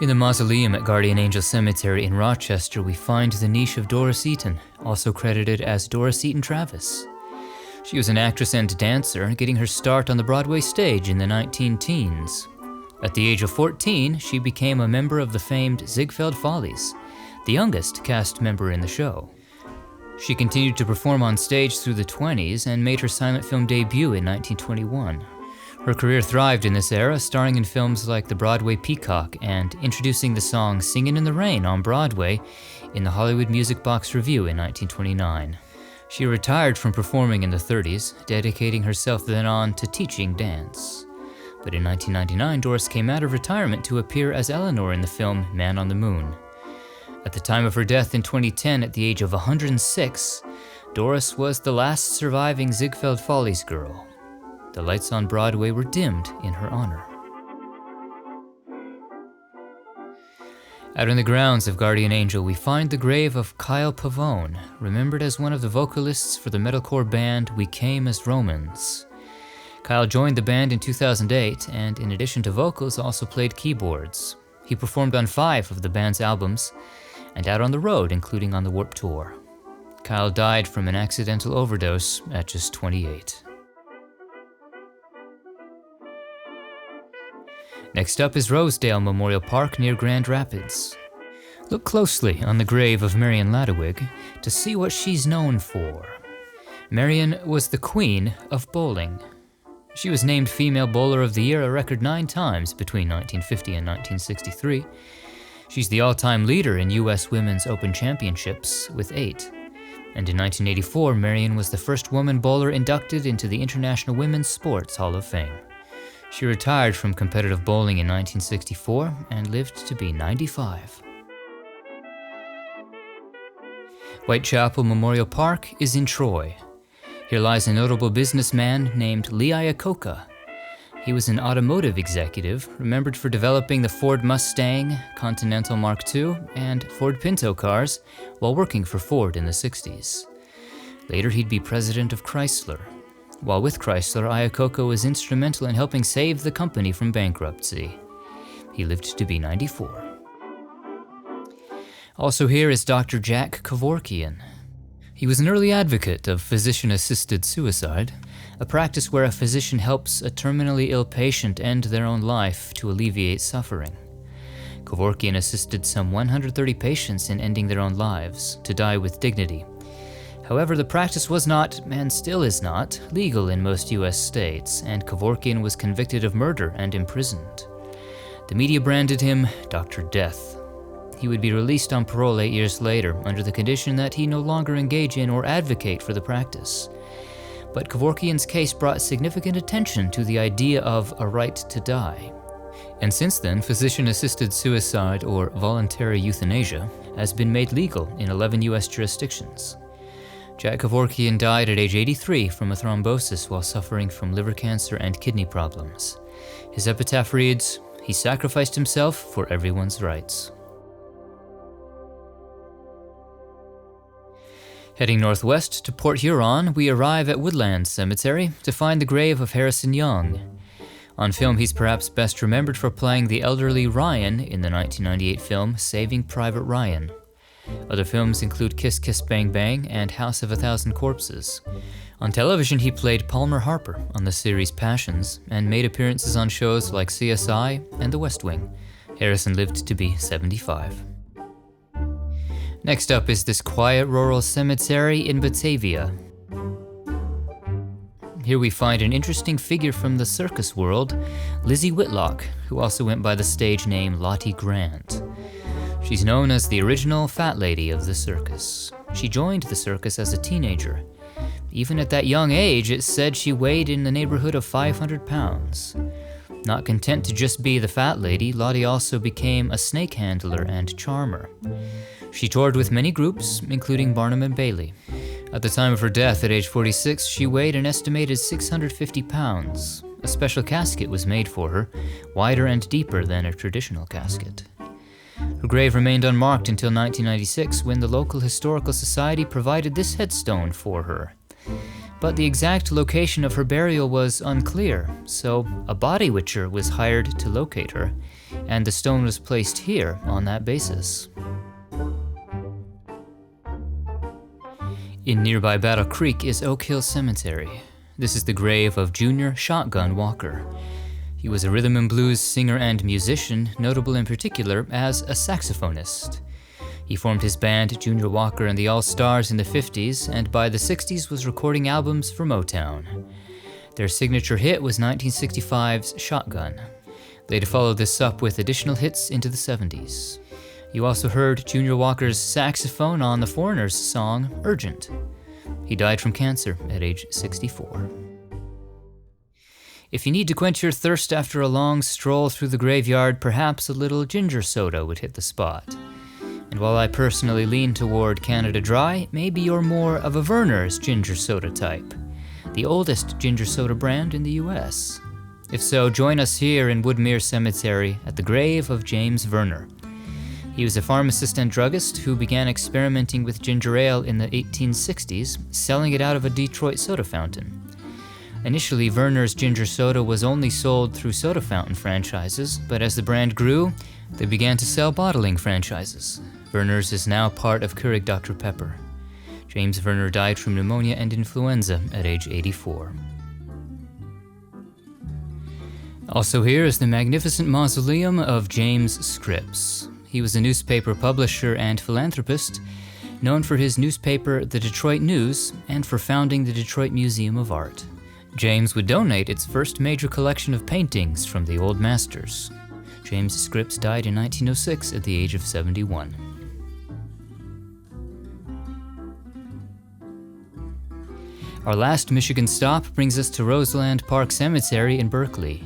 In the mausoleum at Guardian Angel Cemetery in Rochester, we find the niche of Doris Eaton, also credited as Doris Eaton Travis. She was an actress and dancer, getting her start on the Broadway stage in the 19-teens. At the age of 14, she became a member of the famed Ziegfeld Follies, the youngest cast member in the show. She continued to perform on stage through the 20s and made her silent film debut in 1921. Her career thrived in this era, starring in films like The Broadway Peacock and introducing the song Singin' in the Rain on Broadway in the Hollywood Music Box Review in 1929. She retired from performing in the 30s, dedicating herself then on to teaching dance. But in 1999, Doris came out of retirement to appear as Eleanor in the film Man on the Moon. At the time of her death in 2010, at the age of 106, Doris was the last surviving Ziegfeld Follies girl. The lights on Broadway were dimmed in her honor. Out in the grounds of Guardian Angel, we find the grave of Kyle Pavone, remembered as one of the vocalists for the metalcore band We Came as Romans. Kyle joined the band in 2008, and in addition to vocals, also played keyboards. He performed on 5 of the band's albums, and out on the road, including on the Warped Tour. Kyle died from an accidental overdose at just 28. Next up is Rosedale Memorial Park near Grand Rapids. Look closely on the grave of Marion Ladewig to see what she's known for. Marion was the queen of bowling. She was named Female Bowler of the Year a record 9 times between 1950 and 1963. She's the all-time leader in U.S. Women's Open Championships with 8. And in 1984, Marion was the first woman bowler inducted into the International Women's Sports Hall of Fame. She retired from competitive bowling in 1964 and lived to be 95. Whitechapel Memorial Park is in Troy. Here lies a notable businessman named Lee Iacocca. He was an automotive executive, remembered for developing the Ford Mustang, Continental Mark II, and Ford Pinto cars while working for Ford in the 60s. Later he'd be president of Chrysler. While with Chrysler, Iacocca was instrumental in helping save the company from bankruptcy. He lived to be 94. Also here is Dr. Jack Kevorkian. He was an early advocate of physician-assisted suicide, a practice where a physician helps a terminally ill patient end their own life to alleviate suffering. Kevorkian assisted some 130 patients in ending their own lives, to die with dignity. However, the practice was not, and still is not, legal in most US states, and Kevorkian was convicted of murder and imprisoned. The media branded him Dr. Death. He would be released on parole 8 years later under the condition that he no longer engage in or advocate for the practice. But Kevorkian's case brought significant attention to the idea of a right to die. And since then, physician-assisted suicide, or voluntary euthanasia, has been made legal in 11 US jurisdictions. Jack Kevorkian died at age 83 from a thrombosis while suffering from liver cancer and kidney problems. His epitaph reads, "He sacrificed himself for everyone's rights." Heading northwest to Port Huron, we arrive at Woodlands Cemetery to find the grave of Harrison Young. On film, he's perhaps best remembered for playing the elderly Ryan in the 1998 film Saving Private Ryan. Other films include Kiss Kiss Bang Bang and House of a Thousand Corpses. On television, he played Palmer Harper on the series Passions and made appearances on shows like CSI and The West Wing. Harrison lived to be 75. Next up is this quiet rural cemetery in Batavia. Here we find an interesting figure from the circus world, Lizzie Whitlock, who also went by the stage name Lottie Grant. She's known as the original fat lady of the circus. She joined the circus as a teenager. Even at that young age, it's said she weighed in the neighborhood of 500 pounds. Not content to just be the fat lady, Lottie also became a snake handler and charmer. She toured with many groups, including Barnum and Bailey. At the time of her death at age 46, she weighed an estimated 650 pounds. A special casket was made for her, wider and deeper than a traditional casket. Her grave remained unmarked until 1996, when the local historical society provided this headstone for her. But the exact location of her burial was unclear, so a body witcher was hired to locate her, and the stone was placed here on that basis. In nearby Battle Creek is Oak Hill Cemetery. This is the grave of Junior Shotgun Walker. He was a rhythm and blues singer and musician, notable in particular as a saxophonist. He formed his band Junior Walker and the All-Stars in the 50s, and by the 60s was recording albums for Motown. Their signature hit was 1965's Shotgun. They'd follow this up with additional hits into the 70s. You also heard Junior Walker's saxophone on the Foreigners' song Urgent. He died from cancer at age 64. If you need to quench your thirst after a long stroll through the graveyard, perhaps a little ginger soda would hit the spot. And while I personally lean toward Canada Dry, maybe you're more of a Verner's ginger soda type, the oldest ginger soda brand in the US. If so, join us here in Woodmere Cemetery at the grave of James Verner. He was a pharmacist and druggist who began experimenting with ginger ale in the 1860s, selling it out of a Detroit soda fountain. Initially, Verner's ginger soda was only sold through soda fountain franchises, but as the brand grew, they began to sell bottling franchises. Verner's is now part of Keurig Dr. Pepper. James Verner died from pneumonia and influenza at age 84. Also here is the magnificent mausoleum of James Scripps. He was a newspaper publisher and philanthropist, known for his newspaper The Detroit News and for founding the Detroit Museum of Art. James would donate its first major collection of paintings from the old masters. James Scripps died in 1906 at the age of 71. Our last Michigan stop brings us to Roseland Park Cemetery in Berkeley.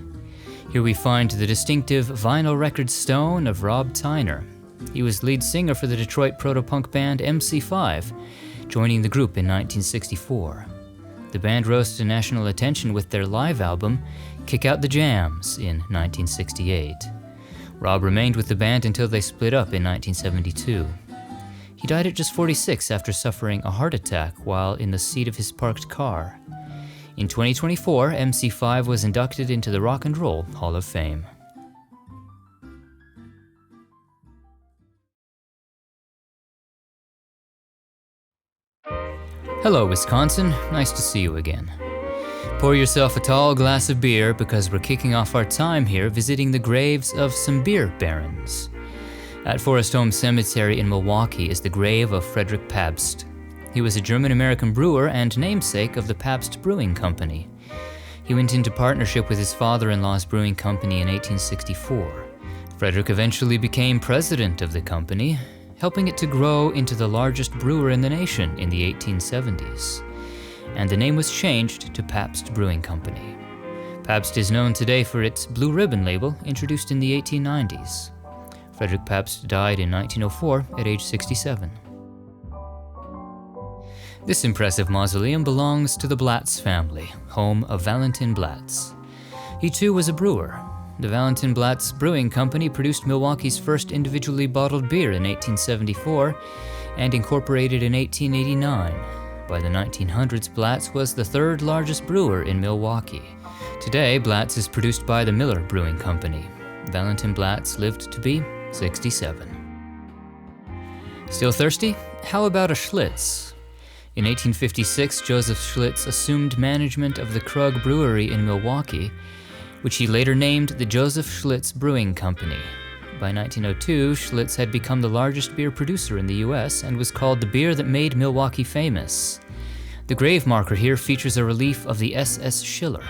Here we find the distinctive vinyl record stone of Rob Tyner. He was lead singer for the Detroit proto-punk band MC5, joining the group in 1964. The band rose to national attention with their live album, Kick Out the Jams, in 1968. Rob remained with the band until they split up in 1972. He died at just 46 after suffering a heart attack while in the seat of his parked car. In 2024, MC5 was inducted into the Rock and Roll Hall of Fame. Hello, Wisconsin. Nice to see you again. Pour yourself a tall glass of beer because we're kicking off our time here visiting the graves of some beer barons. At Forest Home Cemetery in Milwaukee is the grave of Frederick Pabst. He was a German-American brewer and namesake of the Pabst Brewing Company. He went into partnership with his father-in-law's brewing company in 1864. Frederick eventually became president of the company, helping it to grow into the largest brewer in the nation in the 1870s. And the name was changed to Pabst Brewing Company. Pabst is known today for its Blue Ribbon label, introduced in the 1890s. Frederick Pabst died in 1904 at age 67. This impressive mausoleum belongs to the Blatz family, home of Valentin Blatz. He too was a brewer. The Valentin Blatz Brewing Company produced Milwaukee's first individually bottled beer in 1874 and incorporated in 1889. By the 1900s, Blatz was the third largest brewer in Milwaukee. Today, Blatz is produced by the Miller Brewing Company. Valentin Blatz lived to be 67. Still thirsty? How about a Schlitz? In 1856, Joseph Schlitz assumed management of the Krug Brewery in Milwaukee, which he later named the Joseph Schlitz Brewing Company. By 1902, Schlitz had become the largest beer producer in the US and was called the beer that made Milwaukee famous. The grave marker here features a relief of the SS Schiller.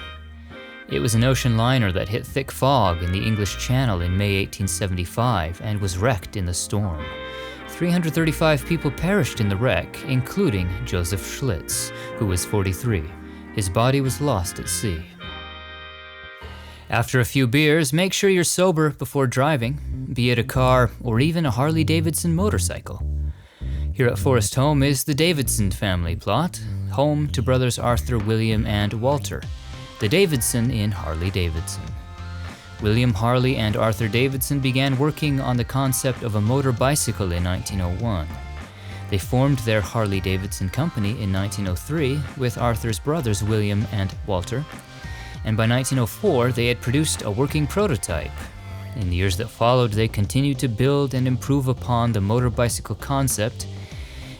It was an ocean liner that hit thick fog in the English Channel in May 1875 and was wrecked in the storm. 335 people perished in the wreck, including Joseph Schlitz, who was 43. His body was lost at sea. After a few beers, make sure you're sober before driving, be it a car or even a Harley-Davidson motorcycle. Here at Forest Home is the Davidson family plot, home to brothers Arthur, William, and Walter, the Davidson in Harley-Davidson. William Harley and Arthur Davidson began working on the concept of a motor bicycle in 1901. They formed their Harley-Davidson company in 1903 with Arthur's brothers William and Walter, and by 1904 they had produced a working prototype. In the years that followed, they continued to build and improve upon the motor bicycle concept,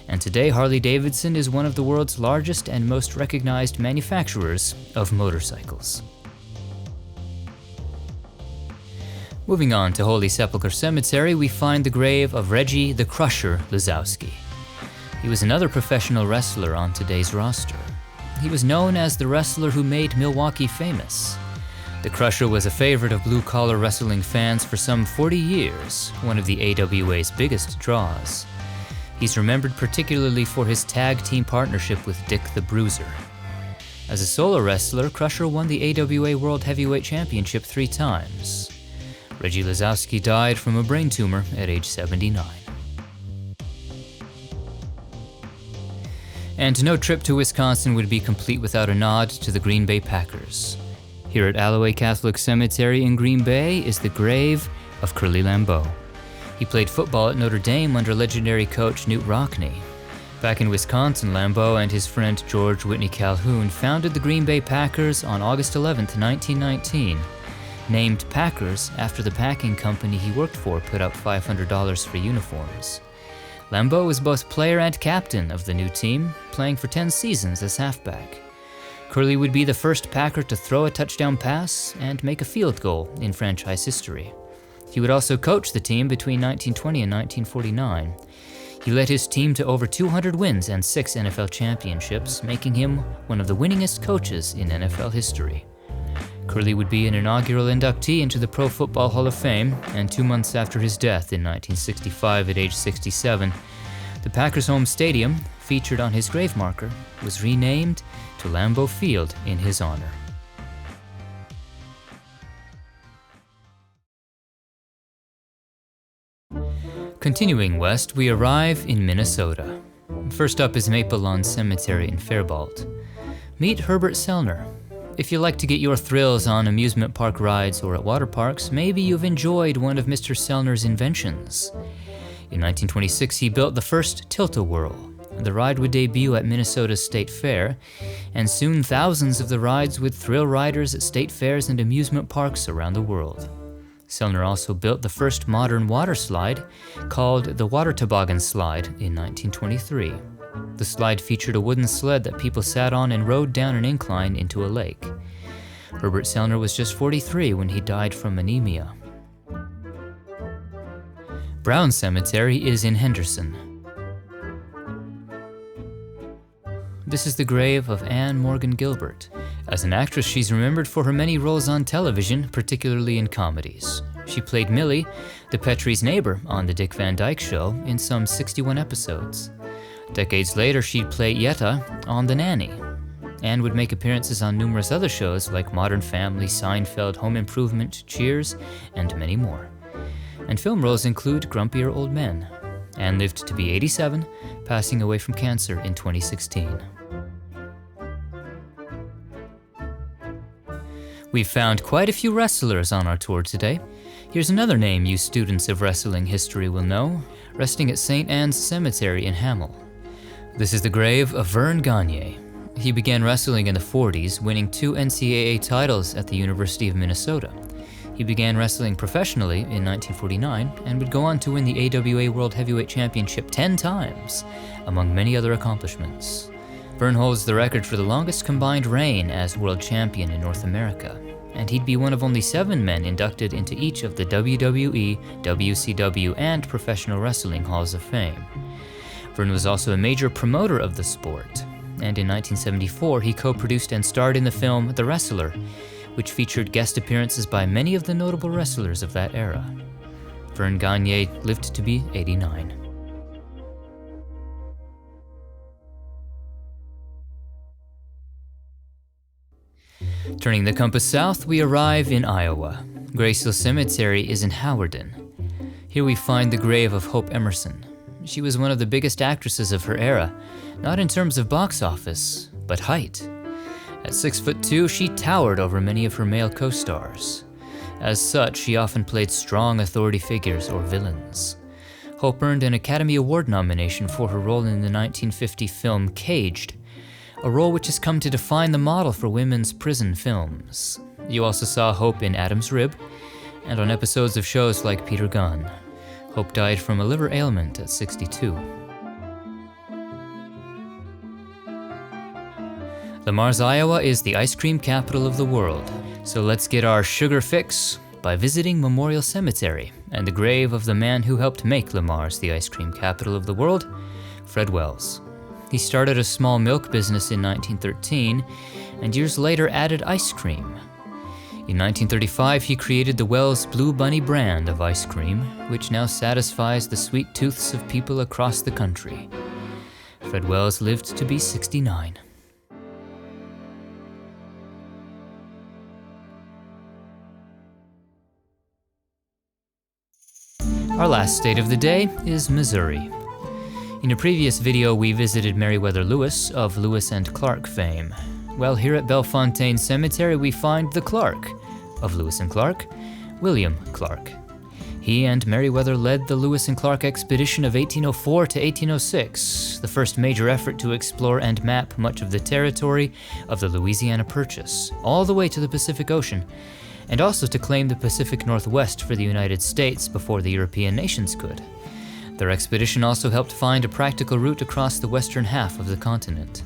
and today Harley-Davidson is one of the world's largest and most recognized manufacturers of motorcycles. Moving on to Holy Sepulchre Cemetery, we find the grave of Reggie the Crusher Lisowski. He was another professional wrestler on today's roster. He was known as the wrestler who made Milwaukee famous. The Crusher was a favorite of blue-collar wrestling fans for some 40 years, one of the AWA's biggest draws. He's remembered particularly for his tag team partnership with Dick the Bruiser. As a solo wrestler, Crusher won the AWA World Heavyweight Championship 3 times. Reggie Lisowski died from a brain tumor at age 79. And no trip to Wisconsin would be complete without a nod to the Green Bay Packers. Here at Alloway Catholic Cemetery in Green Bay is the grave of Curly Lambeau. He played football at Notre Dame under legendary coach Knute Rockne. Back in Wisconsin, Lambeau and his friend George Whitney Calhoun founded the Green Bay Packers on August 11, 1919. Named Packers after the packing company he worked for put up $500 for uniforms. Lambeau was both player and captain of the new team, playing for 10 seasons as halfback. Curly would be the first Packer to throw a touchdown pass and make a field goal in franchise history. He would also coach the team between 1920 and 1949. He led his team to over 200 wins and 6 NFL championships, making him one of the winningest coaches in NFL history. Curley would be an inaugural inductee into the Pro Football Hall of Fame, and 2 months after his death in 1965 at age 67, the Packers' home stadium, featured on his grave marker, was renamed to Lambeau Field in his honor. Continuing west, we arrive in Minnesota. First up is Maple Lawn Cemetery in Faribault. Meet Herbert Sellner. If you like to get your thrills on amusement park rides or at water parks, maybe you've enjoyed one of Mr. Sellner's inventions. In 1926, he built the first Tilt-A-Whirl. The ride would debut at Minnesota's State Fair, and soon thousands of the rides would thrill riders at state fairs and amusement parks around the world. Sellner also built the first modern water slide, called the Water Toboggan Slide, in 1923. The slide featured a wooden sled that people sat on and rode down an incline into a lake. Herbert Sellner was just 43 when he died from anemia. Brown Cemetery is in Henderson. This is the grave of Anne Morgan Gilbert. As an actress, she's remembered for her many roles on television, particularly in comedies. She played Millie, the Petrie's neighbor, on The Dick Van Dyke Show in some 61 episodes. Decades later, she'd play Yetta on The Nanny. Anne would make appearances on numerous other shows like Modern Family, Seinfeld, Home Improvement, Cheers, and many more. And film roles include Grumpier Old Men. Anne lived to be 87, passing away from cancer in 2016. We've found quite a few wrestlers on our tour today. Here's another name you students of wrestling history will know, resting at St. Anne's Cemetery in Hamel. This is the grave of Vern Gagne. He began wrestling in the 40s, winning 2 NCAA titles at the University of Minnesota. He began wrestling professionally in 1949 and would go on to win the AWA World Heavyweight Championship 10 times, among many other accomplishments. Vern holds the record for the longest combined reign as world champion in North America, and he'd be one of only 7 men inducted into each of the WWE, WCW, and Professional Wrestling Halls of Fame. Vern was also a major promoter of the sport, and in 1974 he co-produced and starred in the film The Wrestler, which featured guest appearances by many of the notable wrestlers of that era. Vern Gagne lived to be 89. Turning the compass south, we arrive in Iowa. Grace Hill Cemetery is in Howarden. Here we find the grave of Hope Emerson. She was one of the biggest actresses of her era, not in terms of box office, but height. At 6'2", she towered over many of her male co-stars. As such, she often played strong authority figures or villains. Hope earned an Academy Award nomination for her role in the 1950 film Caged, a role which has come to define the model for women's prison films. You also saw Hope in Adam's Rib, and on episodes of shows like Peter Gunn. Hope died from a liver ailment at 62. Le Mars, Iowa is the ice cream capital of the world, so let's get our sugar fix by visiting Memorial Cemetery and the grave of the man who helped make Le Mars the ice cream capital of the world, Fred Wells. He started a small milk business in 1913, and years later added ice cream. In 1935, he created the Wells Blue Bunny brand of ice cream, which now satisfies the sweet tooths of people across the country. Fred Wells lived to be 69. Our last state of the day is Missouri. In a previous video, we visited Meriwether Lewis of Lewis and Clark fame. Well, here at Bellefontaine Cemetery, we find the Clark of Lewis and Clark, William Clark. He and Meriwether led the Lewis and Clark expedition of 1804 to 1806, the first major effort to explore and map much of the territory of the Louisiana Purchase, all the way to the Pacific Ocean, and also to claim the Pacific Northwest for the United States before the European nations could. Their expedition also helped find a practical route across the western half of the continent.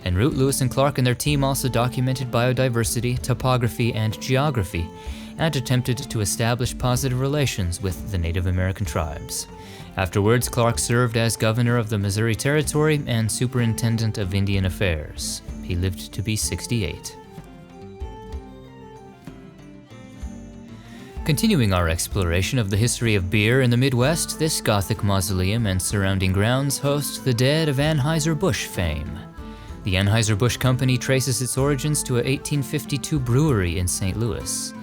En route, Lewis and Clark and their team also documented biodiversity, topography, and geography, and attempted to establish positive relations with the Native American tribes. Afterwards, Clark served as governor of the Missouri Territory and superintendent of Indian Affairs. He lived to be 68. Continuing our exploration of the history of beer in the Midwest, this Gothic mausoleum and surrounding grounds host the dead of Anheuser-Busch fame. The Anheuser-Busch Company traces its origins to a 1852 brewery in St. Louis.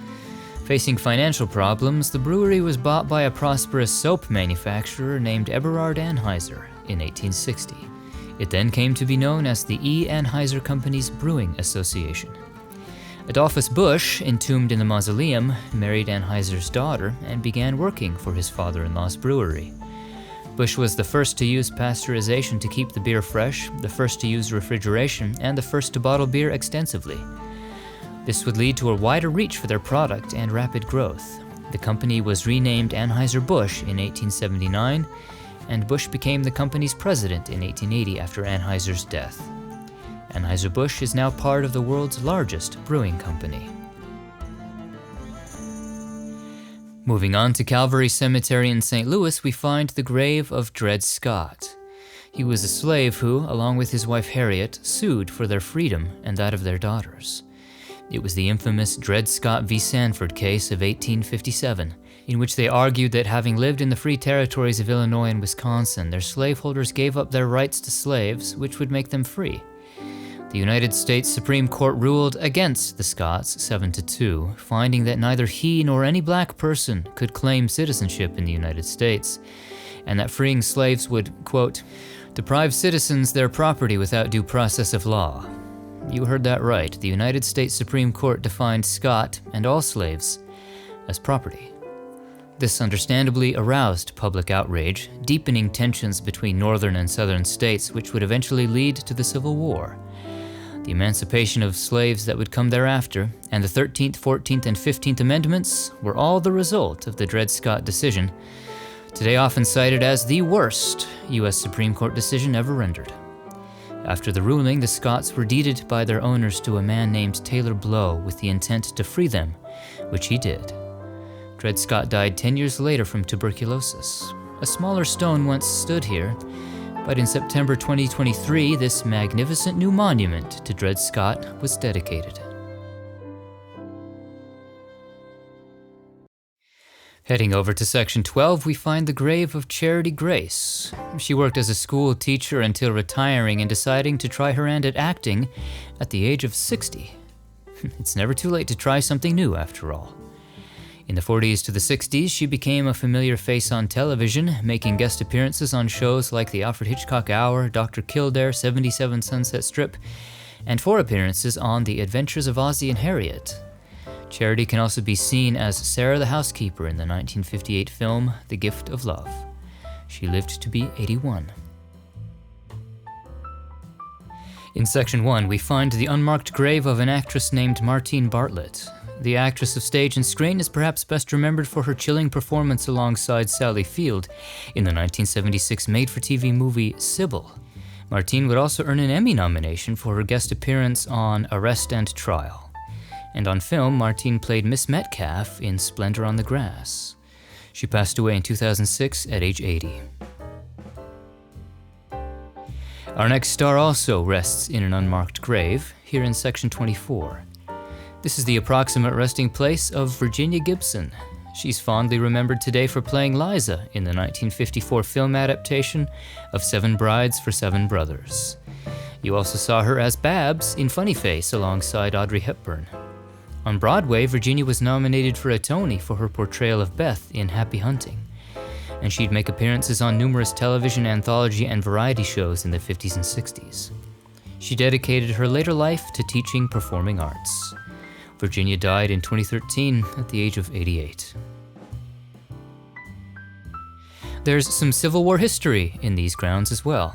Facing financial problems, the brewery was bought by a prosperous soap manufacturer named Eberhard Anheuser in 1860. It then came to be known as the E. Anheuser Company's Brewing Association. Adolphus Busch, entombed in the mausoleum, married Anheuser's daughter and began working for his father-in-law's brewery. Busch was the first to use pasteurization to keep the beer fresh, the first to use refrigeration, and the first to bottle beer extensively. This would lead to a wider reach for their product and rapid growth. The company was renamed Anheuser-Busch in 1879, and Busch became the company's president in 1880 after Anheuser's death. Anheuser-Busch is now part of the world's largest brewing company. Moving on to Calvary Cemetery in St. Louis, we find the grave of Dred Scott. He was a slave who, along with his wife Harriet, sued for their freedom and that of their daughters. It was the infamous Dred Scott v. Sanford case of 1857, in which they argued that having lived in the free territories of Illinois and Wisconsin, their slaveholders gave up their rights to slaves, which would make them free. The United States Supreme Court ruled against the Scotts 7-2, finding that neither he nor any black person could claim citizenship in the United States, and that freeing slaves would, quote, deprive citizens their property without due process of law. You heard that right. The United States Supreme Court defined Scott and all slaves as property. This understandably aroused public outrage, deepening tensions between northern and southern states, which would eventually lead to the Civil War. The emancipation of slaves that would come thereafter, and the 13th, 14th, and 15th Amendments were all the result of the Dred Scott decision, today often cited as the worst U.S. Supreme Court decision ever rendered. After the ruling, the Scotts were deeded by their owners to a man named Taylor Blow with the intent to free them, which he did. Dred Scott died 10 years later from tuberculosis. A smaller stone once stood here, but in September 2023, this magnificent new monument to Dred Scott was dedicated. Heading over to section 12, we find the grave of Charity Grace. She worked as a school teacher until retiring and deciding to try her hand at acting at the age of 60. It's never too late to try something new, after all. In the 40s to the 60s, she became a familiar face on television, making guest appearances on shows like The Alfred Hitchcock Hour, Dr. Kildare, 77 Sunset Strip, and 4 appearances on The Adventures of Ozzie and Harriet. Charity can also be seen as Sarah the housekeeper in the 1958 film The Gift of Love. She lived to be 81. In section 1, we find the unmarked grave of an actress named Martine Bartlett. The actress of stage and screen is perhaps best remembered for her chilling performance alongside Sally Field in the 1976 made-for-TV movie Sybil. Martine would also earn an Emmy nomination for her guest appearance on Arrest and Trial. And on film, Martine played Miss Metcalf in Splendor on the Grass. She passed away in 2006 at age 80. Our next star also rests in an unmarked grave, here in section 24. This is the approximate resting place of Virginia Gibson. She's fondly remembered today for playing Liza in the 1954 film adaptation of 7 Brides for 7 Brothers. You also saw her as Babs in Funny Face alongside Audrey Hepburn. On Broadway, Virginia was nominated for a Tony for her portrayal of Beth in Happy Hunting, and she'd make appearances on numerous television, anthology, and variety shows in the 50s and 60s. She dedicated her later life to teaching performing arts. Virginia died in 2013 at the age of 88. There's some Civil War history in these grounds as well.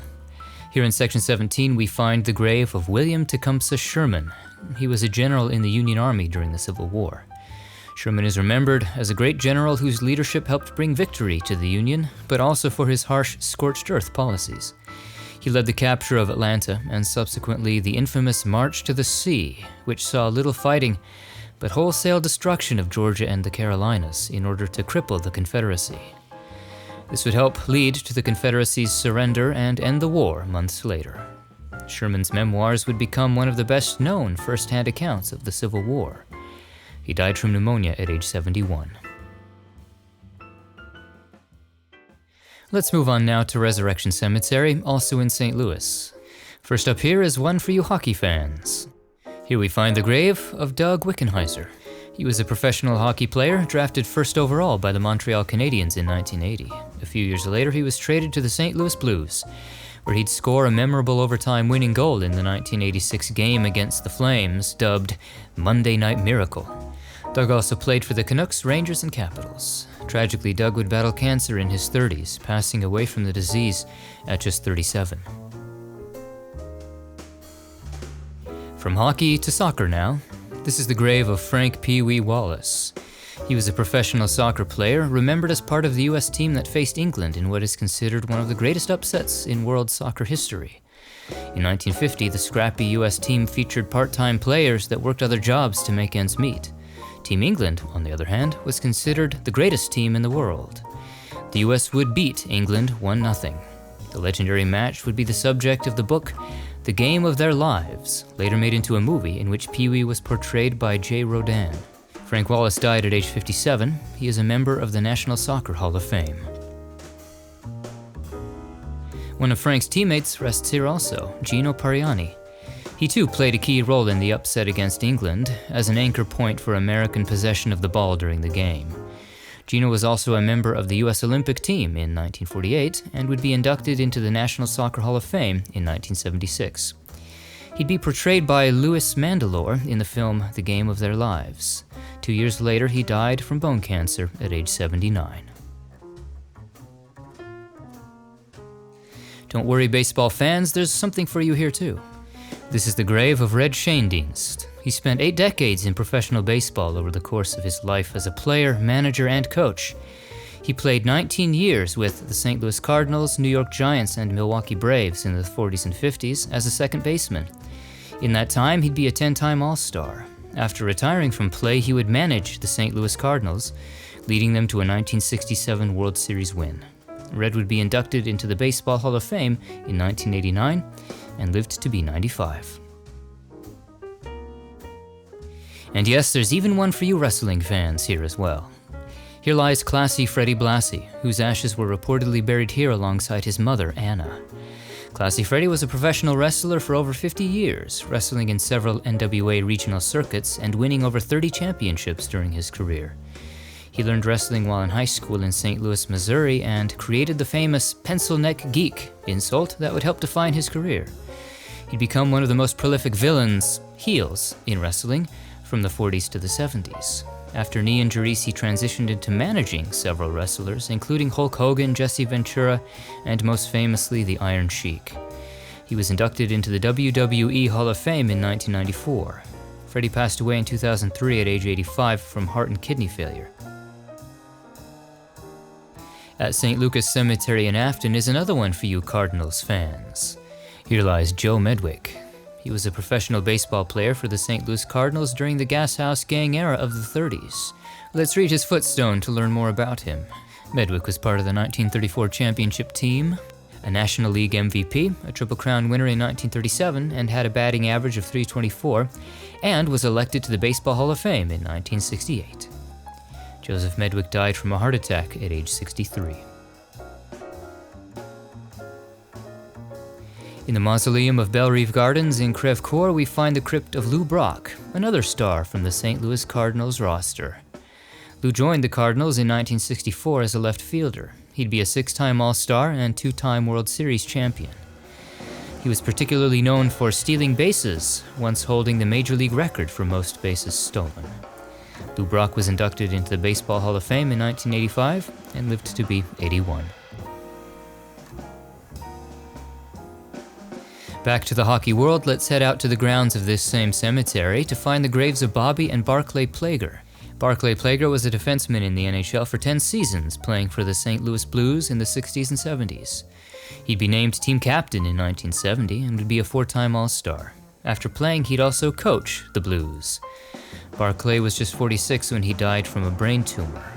Here in section 17, we find the grave of William Tecumseh Sherman. He was a general in the Union Army during the Civil War. Sherman is remembered as a great general whose leadership helped bring victory to the Union, but also for his harsh scorched earth policies. He led the capture of Atlanta and subsequently the infamous March to the Sea, which saw little fighting, but wholesale destruction of Georgia and the Carolinas in order to cripple the Confederacy. This would help lead to the Confederacy's surrender and end the war months later. Sherman's memoirs would become one of the best-known first-hand accounts of the Civil War. He died from pneumonia at age 71. Let's move on now to Resurrection Cemetery, also in St. Louis. First up here is one for you hockey fans. Here we find the grave of Doug Wickenheiser. He was a professional hockey player, drafted first overall by the Montreal Canadiens in 1980. A few years later, he was traded to the St. Louis Blues, where he'd score a memorable overtime winning goal in the 1986 game against the Flames, dubbed Monday Night Miracle. Doug also played for the Canucks, Rangers, and Capitals. Tragically, Doug would battle cancer in his 30s, passing away from the disease at just 37. From hockey to soccer now. This is the grave of Frank Pee Wee Wallace. He was a professional soccer player, remembered as part of the U.S. team that faced England in what is considered one of the greatest upsets in world soccer history. In 1950, the scrappy U.S. team featured part-time players that worked other jobs to make ends meet. Team England, on the other hand, was considered the greatest team in the world. The U.S. would beat England 1-0. The legendary match would be the subject of the book The Game of Their Lives, later made into a movie in which Pee Wee was portrayed by Jay Rodin. Frank Wallace died at age 57. He is a member of the National Soccer Hall of Fame. One of Frank's teammates rests here also, Gino Pariani. He too played a key role in the upset against England as an anchor point for American possession of the ball during the game. Gino was also a member of the U.S. Olympic team in 1948 and would be inducted into the National Soccer Hall of Fame in 1976. He'd be portrayed by Louis Mandylor in the film The Game of Their Lives. 2 years later, he died from bone cancer at age 79. Don't worry, baseball fans, there's something for you here too. This is the grave of Red Schoendienst. He spent 8 decades in professional baseball over the course of his life as a player, manager, and coach. He played 19 years with the St. Louis Cardinals, New York Giants, and Milwaukee Braves in the 40s and 50s as a second baseman. In that time, he'd be a 10-time All-Star. After retiring from play, he would manage the St. Louis Cardinals, leading them to a 1967 World Series win. Red would be inducted into the Baseball Hall of Fame in 1989 and lived to be 95. And yes, there's even one for you wrestling fans here as well. Here lies classy Freddie Blassie, whose ashes were reportedly buried here alongside his mother, Anna. Classy Freddie was a professional wrestler for over 50 years, wrestling in several NWA regional circuits and winning over 30 championships during his career. He learned wrestling while in high school in St. Louis, Missouri, and created the famous pencil neck geek insult that would help define his career. He'd become one of the most prolific villains, heels, in wrestling from the 40s to the 70s. After knee injuries, he transitioned into managing several wrestlers, including Hulk Hogan, Jesse Ventura, and most famously, the Iron Sheik. He was inducted into the WWE Hall of Fame in 1994. Freddie passed away in 2003 at age 85 from heart and kidney failure. At St. Lucas Cemetery in Afton is another one for you Cardinals fans. Here lies Joe Medwick. He was a professional baseball player for the St. Louis Cardinals during the Gas House Gang era of the 30s. Let's read his footstone to learn more about him. Medwick was part of the 1934 championship team, a National League MVP, a Triple Crown winner in 1937, and had a batting average of .324, and was elected to the Baseball Hall of Fame in 1968. Joseph Medwick died from a heart attack at age 63. In the mausoleum of Bellerive Gardens in Crèvecoeur, we find the crypt of Lou Brock, another star from the St. Louis Cardinals roster. Lou joined the Cardinals in 1964 as a left fielder. He'd be a 6-time All-Star and 2-time World Series champion. He was particularly known for stealing bases, once holding the Major League record for most bases stolen. Lou Brock was inducted into the Baseball Hall of Fame in 1985 and lived to be 81. Back to the hockey world, let's head out to the grounds of this same cemetery to find the graves of Bobby and Barclay Plager. Barclay Plager was a defenseman in the NHL for 10 seasons, playing for the St. Louis Blues in the 60s and 70s. He'd be named team captain in 1970 and would be a 4-time All-Star. After playing, he'd also coach the Blues. Barclay was just 46 when he died from a brain tumor.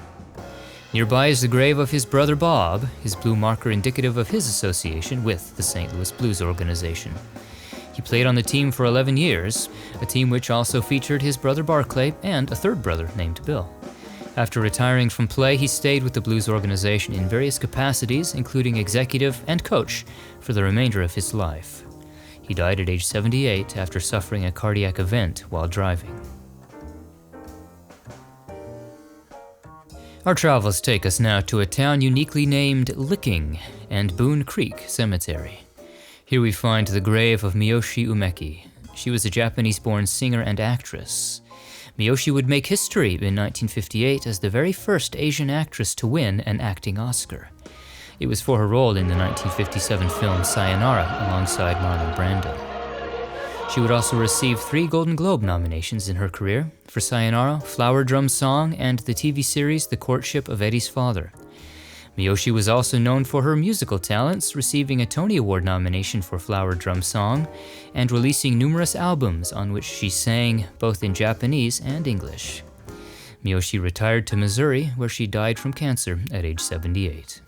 Nearby is the grave of his brother Bob, his blue marker indicative of his association with the St. Louis Blues organization. He played on the team for 11 years, a team which also featured his brother Barclay and a third brother named Bill. After retiring from play, he stayed with the blues organization in various capacities, including executive and coach, for the remainder of his life. He died at age 78 after suffering a cardiac event while driving. Our travels take us now to a town uniquely named Licking and Boone Creek Cemetery. Here we find the grave of Miyoshi Umeki. She was a Japanese-born singer and actress. Miyoshi would make history in 1958 as the very first Asian actress to win an acting Oscar. It was for her role in the 1957 film Sayonara alongside Marlon Brando. She would also receive 3 Golden Globe nominations in her career, for Sayonara, Flower Drum Song, and the TV series The Courtship of Eddie's Father. Miyoshi was also known for her musical talents, receiving a Tony Award nomination for Flower Drum Song, and releasing numerous albums on which she sang both in Japanese and English. Miyoshi retired to Missouri, where she died from cancer at age 78.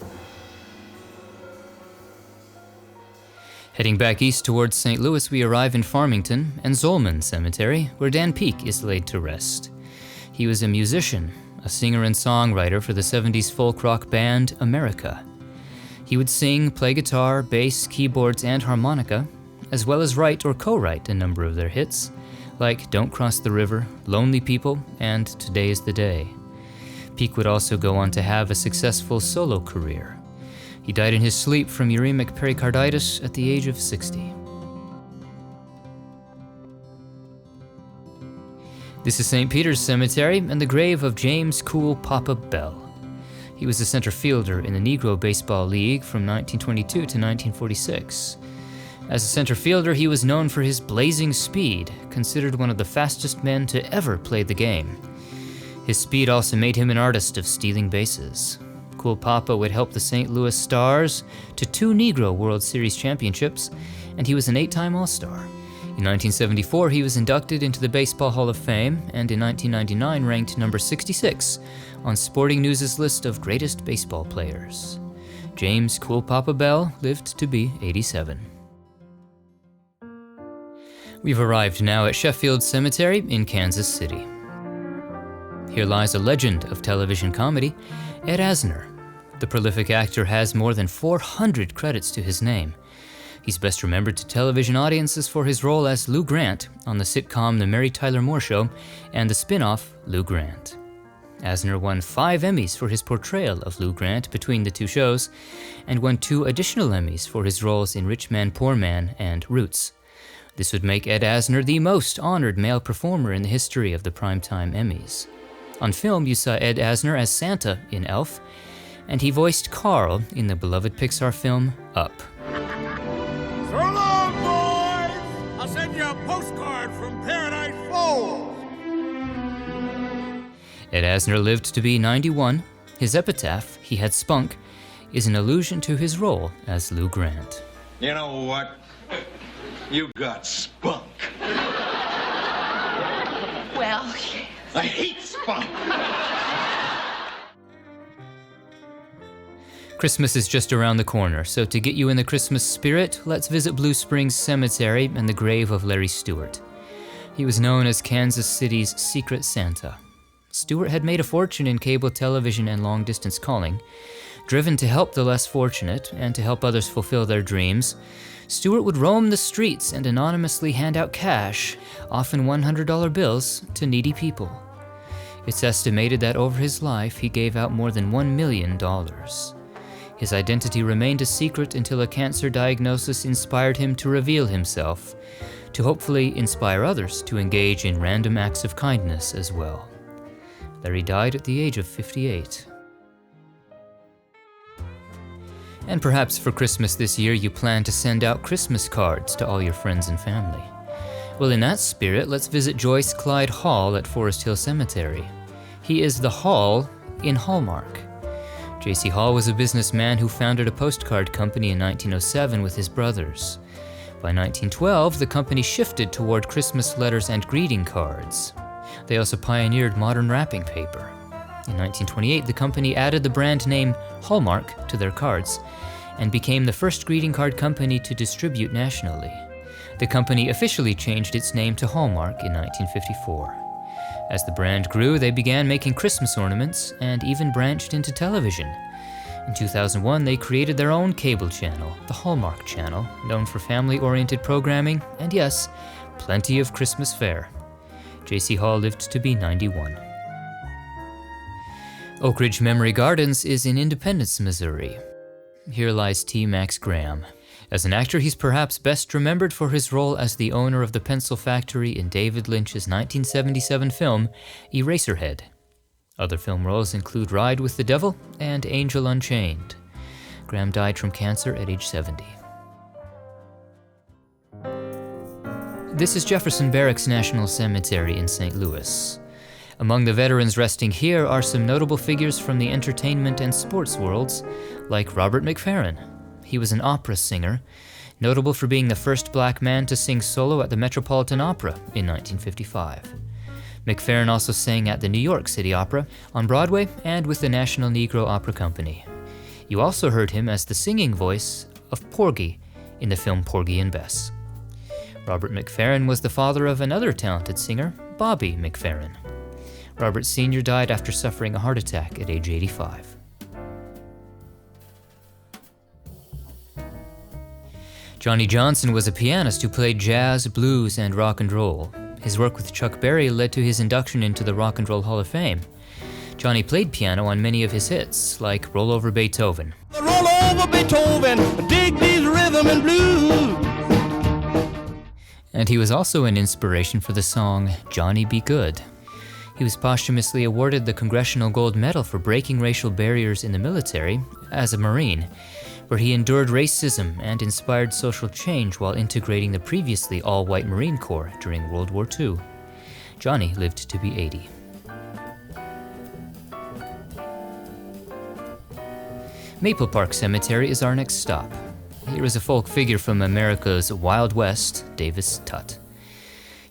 Heading back east towards St. Louis, we arrive in Farmington and Zolman Cemetery, where Dan Peek is laid to rest. He was a musician, a singer and songwriter for the 70s folk rock band America. He would sing, play guitar, bass, keyboards, and harmonica, as well as write or co-write a number of their hits, like Don't Cross the River, Lonely People, and Today is the Day. Peek would also go on to have a successful solo career. He died in his sleep from uremic pericarditis at the age of 60. This is St. Peter's Cemetery and the grave of James Cool Papa Bell. He was a center fielder in the Negro Baseball League from 1922 to 1946. As a center fielder, he was known for his blazing speed, considered one of the fastest men to ever play the game. His speed also made him an artist of stealing bases. Cool Papa would help the St. Louis Stars to 2 Negro World Series championships, and he was an 8-time All-Star. In 1974, he was inducted into the Baseball Hall of Fame, and in 1999 ranked number 66 on Sporting News' list of greatest baseball players. James Cool Papa Bell lived to be 87. We've arrived now at Sheffield Cemetery in Kansas City. Here lies a legend of television comedy, Ed Asner. The prolific actor has more than 400 credits to his name. He's best remembered to television audiences for his role as Lou Grant on the sitcom The Mary Tyler Moore Show and the spin-off Lou Grant. Asner won 5 Emmys for his portrayal of Lou Grant between the 2 shows, and won 2 additional Emmys for his roles in Rich Man, Poor Man and Roots. This would make Ed Asner the most honored male performer in the history of the Primetime Emmys. On film, you saw Ed Asner as Santa in Elf, and he voiced Carl in the beloved Pixar film Up. So long, boys! I'll send you a postcard from Paradise Falls. Ed Asner lived to be 91. His epitaph, "He had spunk," is an allusion to his role as Lou Grant. You know what? You got spunk. Well, yes. I hate spunk. Christmas is just around the corner, so to get you in the Christmas spirit, let's visit Blue Springs Cemetery and the grave of Larry Stewart. He was known as Kansas City's Secret Santa. Stewart had made a fortune in cable television and long-distance calling. Driven to help the less fortunate and to help others fulfill their dreams, Stewart would roam the streets and anonymously hand out cash, often $100 bills, to needy people. It's estimated that over his life he gave out more than $1 million. His identity remained a secret until a cancer diagnosis inspired him to reveal himself, to hopefully inspire others to engage in random acts of kindness as well. Larry died at the age of 58. And perhaps for Christmas this year you plan to send out Christmas cards to all your friends and family. Well, in that spirit, let's visit Joyce Clyde Hall at Forest Hill Cemetery. He is the Hall in Hallmark. J.C. Hall was a businessman who founded a postcard company in 1907 with his brothers. By 1912, the company shifted toward Christmas letters and greeting cards. They also pioneered modern wrapping paper. In 1928, the company added the brand name Hallmark to their cards and became the first greeting card company to distribute nationally. The company officially changed its name to Hallmark in 1954. As the brand grew, they began making Christmas ornaments and even branched into television. In 2001, they created their own cable channel, the Hallmark Channel, known for family-oriented programming and, yes, plenty of Christmas fare. J.C. Hall lived to be 91. Oak Ridge Memory Gardens is in Independence, Missouri. Here lies T. Max Graham. As an actor, he's perhaps best remembered for his role as the owner of the pencil factory in David Lynch's 1977 film, Eraserhead. Other film roles include Ride with the Devil and Angel Unchained. Graham died from cancer at age 70. This is Jefferson Barracks National Cemetery in St. Louis. Among the veterans resting here are some notable figures from the entertainment and sports worlds, like Robert McFerrin. He was an opera singer, notable for being the first black man to sing solo at the Metropolitan Opera in 1955. McFerrin also sang at the New York City Opera, on Broadway, and with the National Negro Opera Company. You also heard him as the singing voice of Porgy in the film Porgy and Bess. Robert McFerrin was the father of another talented singer, Bobby McFerrin. Robert Sr. died after suffering a heart attack at age 85. Johnny Johnson was a pianist who played jazz, blues, and rock and roll. His work with Chuck Berry led to his induction into the Rock and Roll Hall of Fame. Johnny played piano on many of his hits, like Roll Over Beethoven. Roll over Beethoven, dig these rhythm and blues. And he was also an inspiration for the song Johnny Be Good. He was posthumously awarded the Congressional Gold Medal for breaking racial barriers in the military as a Marine, where he endured racism and inspired social change while integrating the previously all-white Marine Corps during World War II. Johnny lived to be 80. Maple Park Cemetery is our next stop. Here is a folk figure from America's Wild West, Davis Tutt.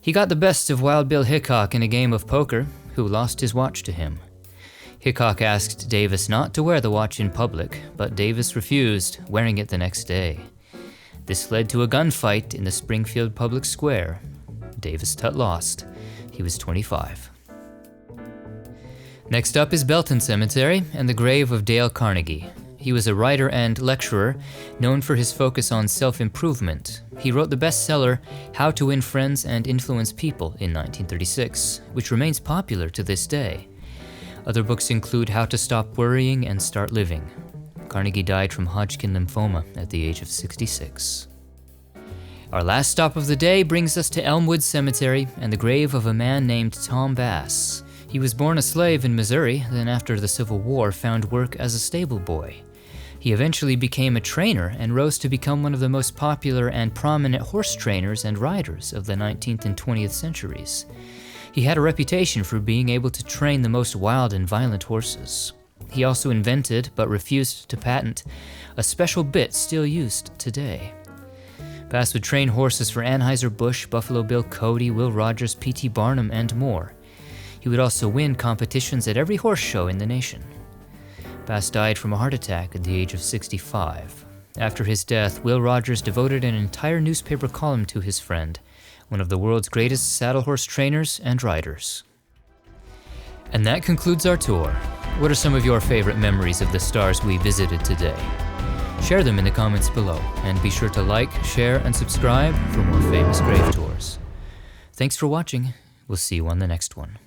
He got the best of Wild Bill Hickok in a game of poker, who lost his watch to him. Hickok asked Davis not to wear the watch in public, but Davis refused, wearing it the next day. This led to a gunfight in the Springfield Public Square. Davis Tutt lost. He was 25. Next up is Belton Cemetery and the grave of Dale Carnegie. He was a writer and lecturer, known for his focus on self-improvement. He wrote the bestseller How to Win Friends and Influence People in 1936, which remains popular to this day. Other books include How to Stop Worrying and Start Living. Carnegie died from Hodgkin lymphoma at the age of 66. Our last stop of the day brings us to Elmwood Cemetery and the grave of a man named Tom Bass. He was born a slave in Missouri, then after the Civil War found work as a stable boy. He eventually became a trainer and rose to become one of the most popular and prominent horse trainers and riders of the 19th and 20th centuries. He had a reputation for being able to train the most wild and violent horses. He also invented, but refused to patent, a special bit still used today. Bass would train horses for Anheuser-Busch, Buffalo Bill Cody, Will Rogers, P.T. Barnum, and more. He would also win competitions at every horse show in the nation. Bass died from a heart attack at the age of 65. After his death, Will Rogers devoted an entire newspaper column to his friend, one of the world's greatest saddle horse trainers and riders. And that concludes our tour. What are some of your favorite memories of the stars we visited today? Share them in the comments below, and be sure to like, share, and subscribe for more famous grave tours. Thanks for watching. We'll see you on the next one.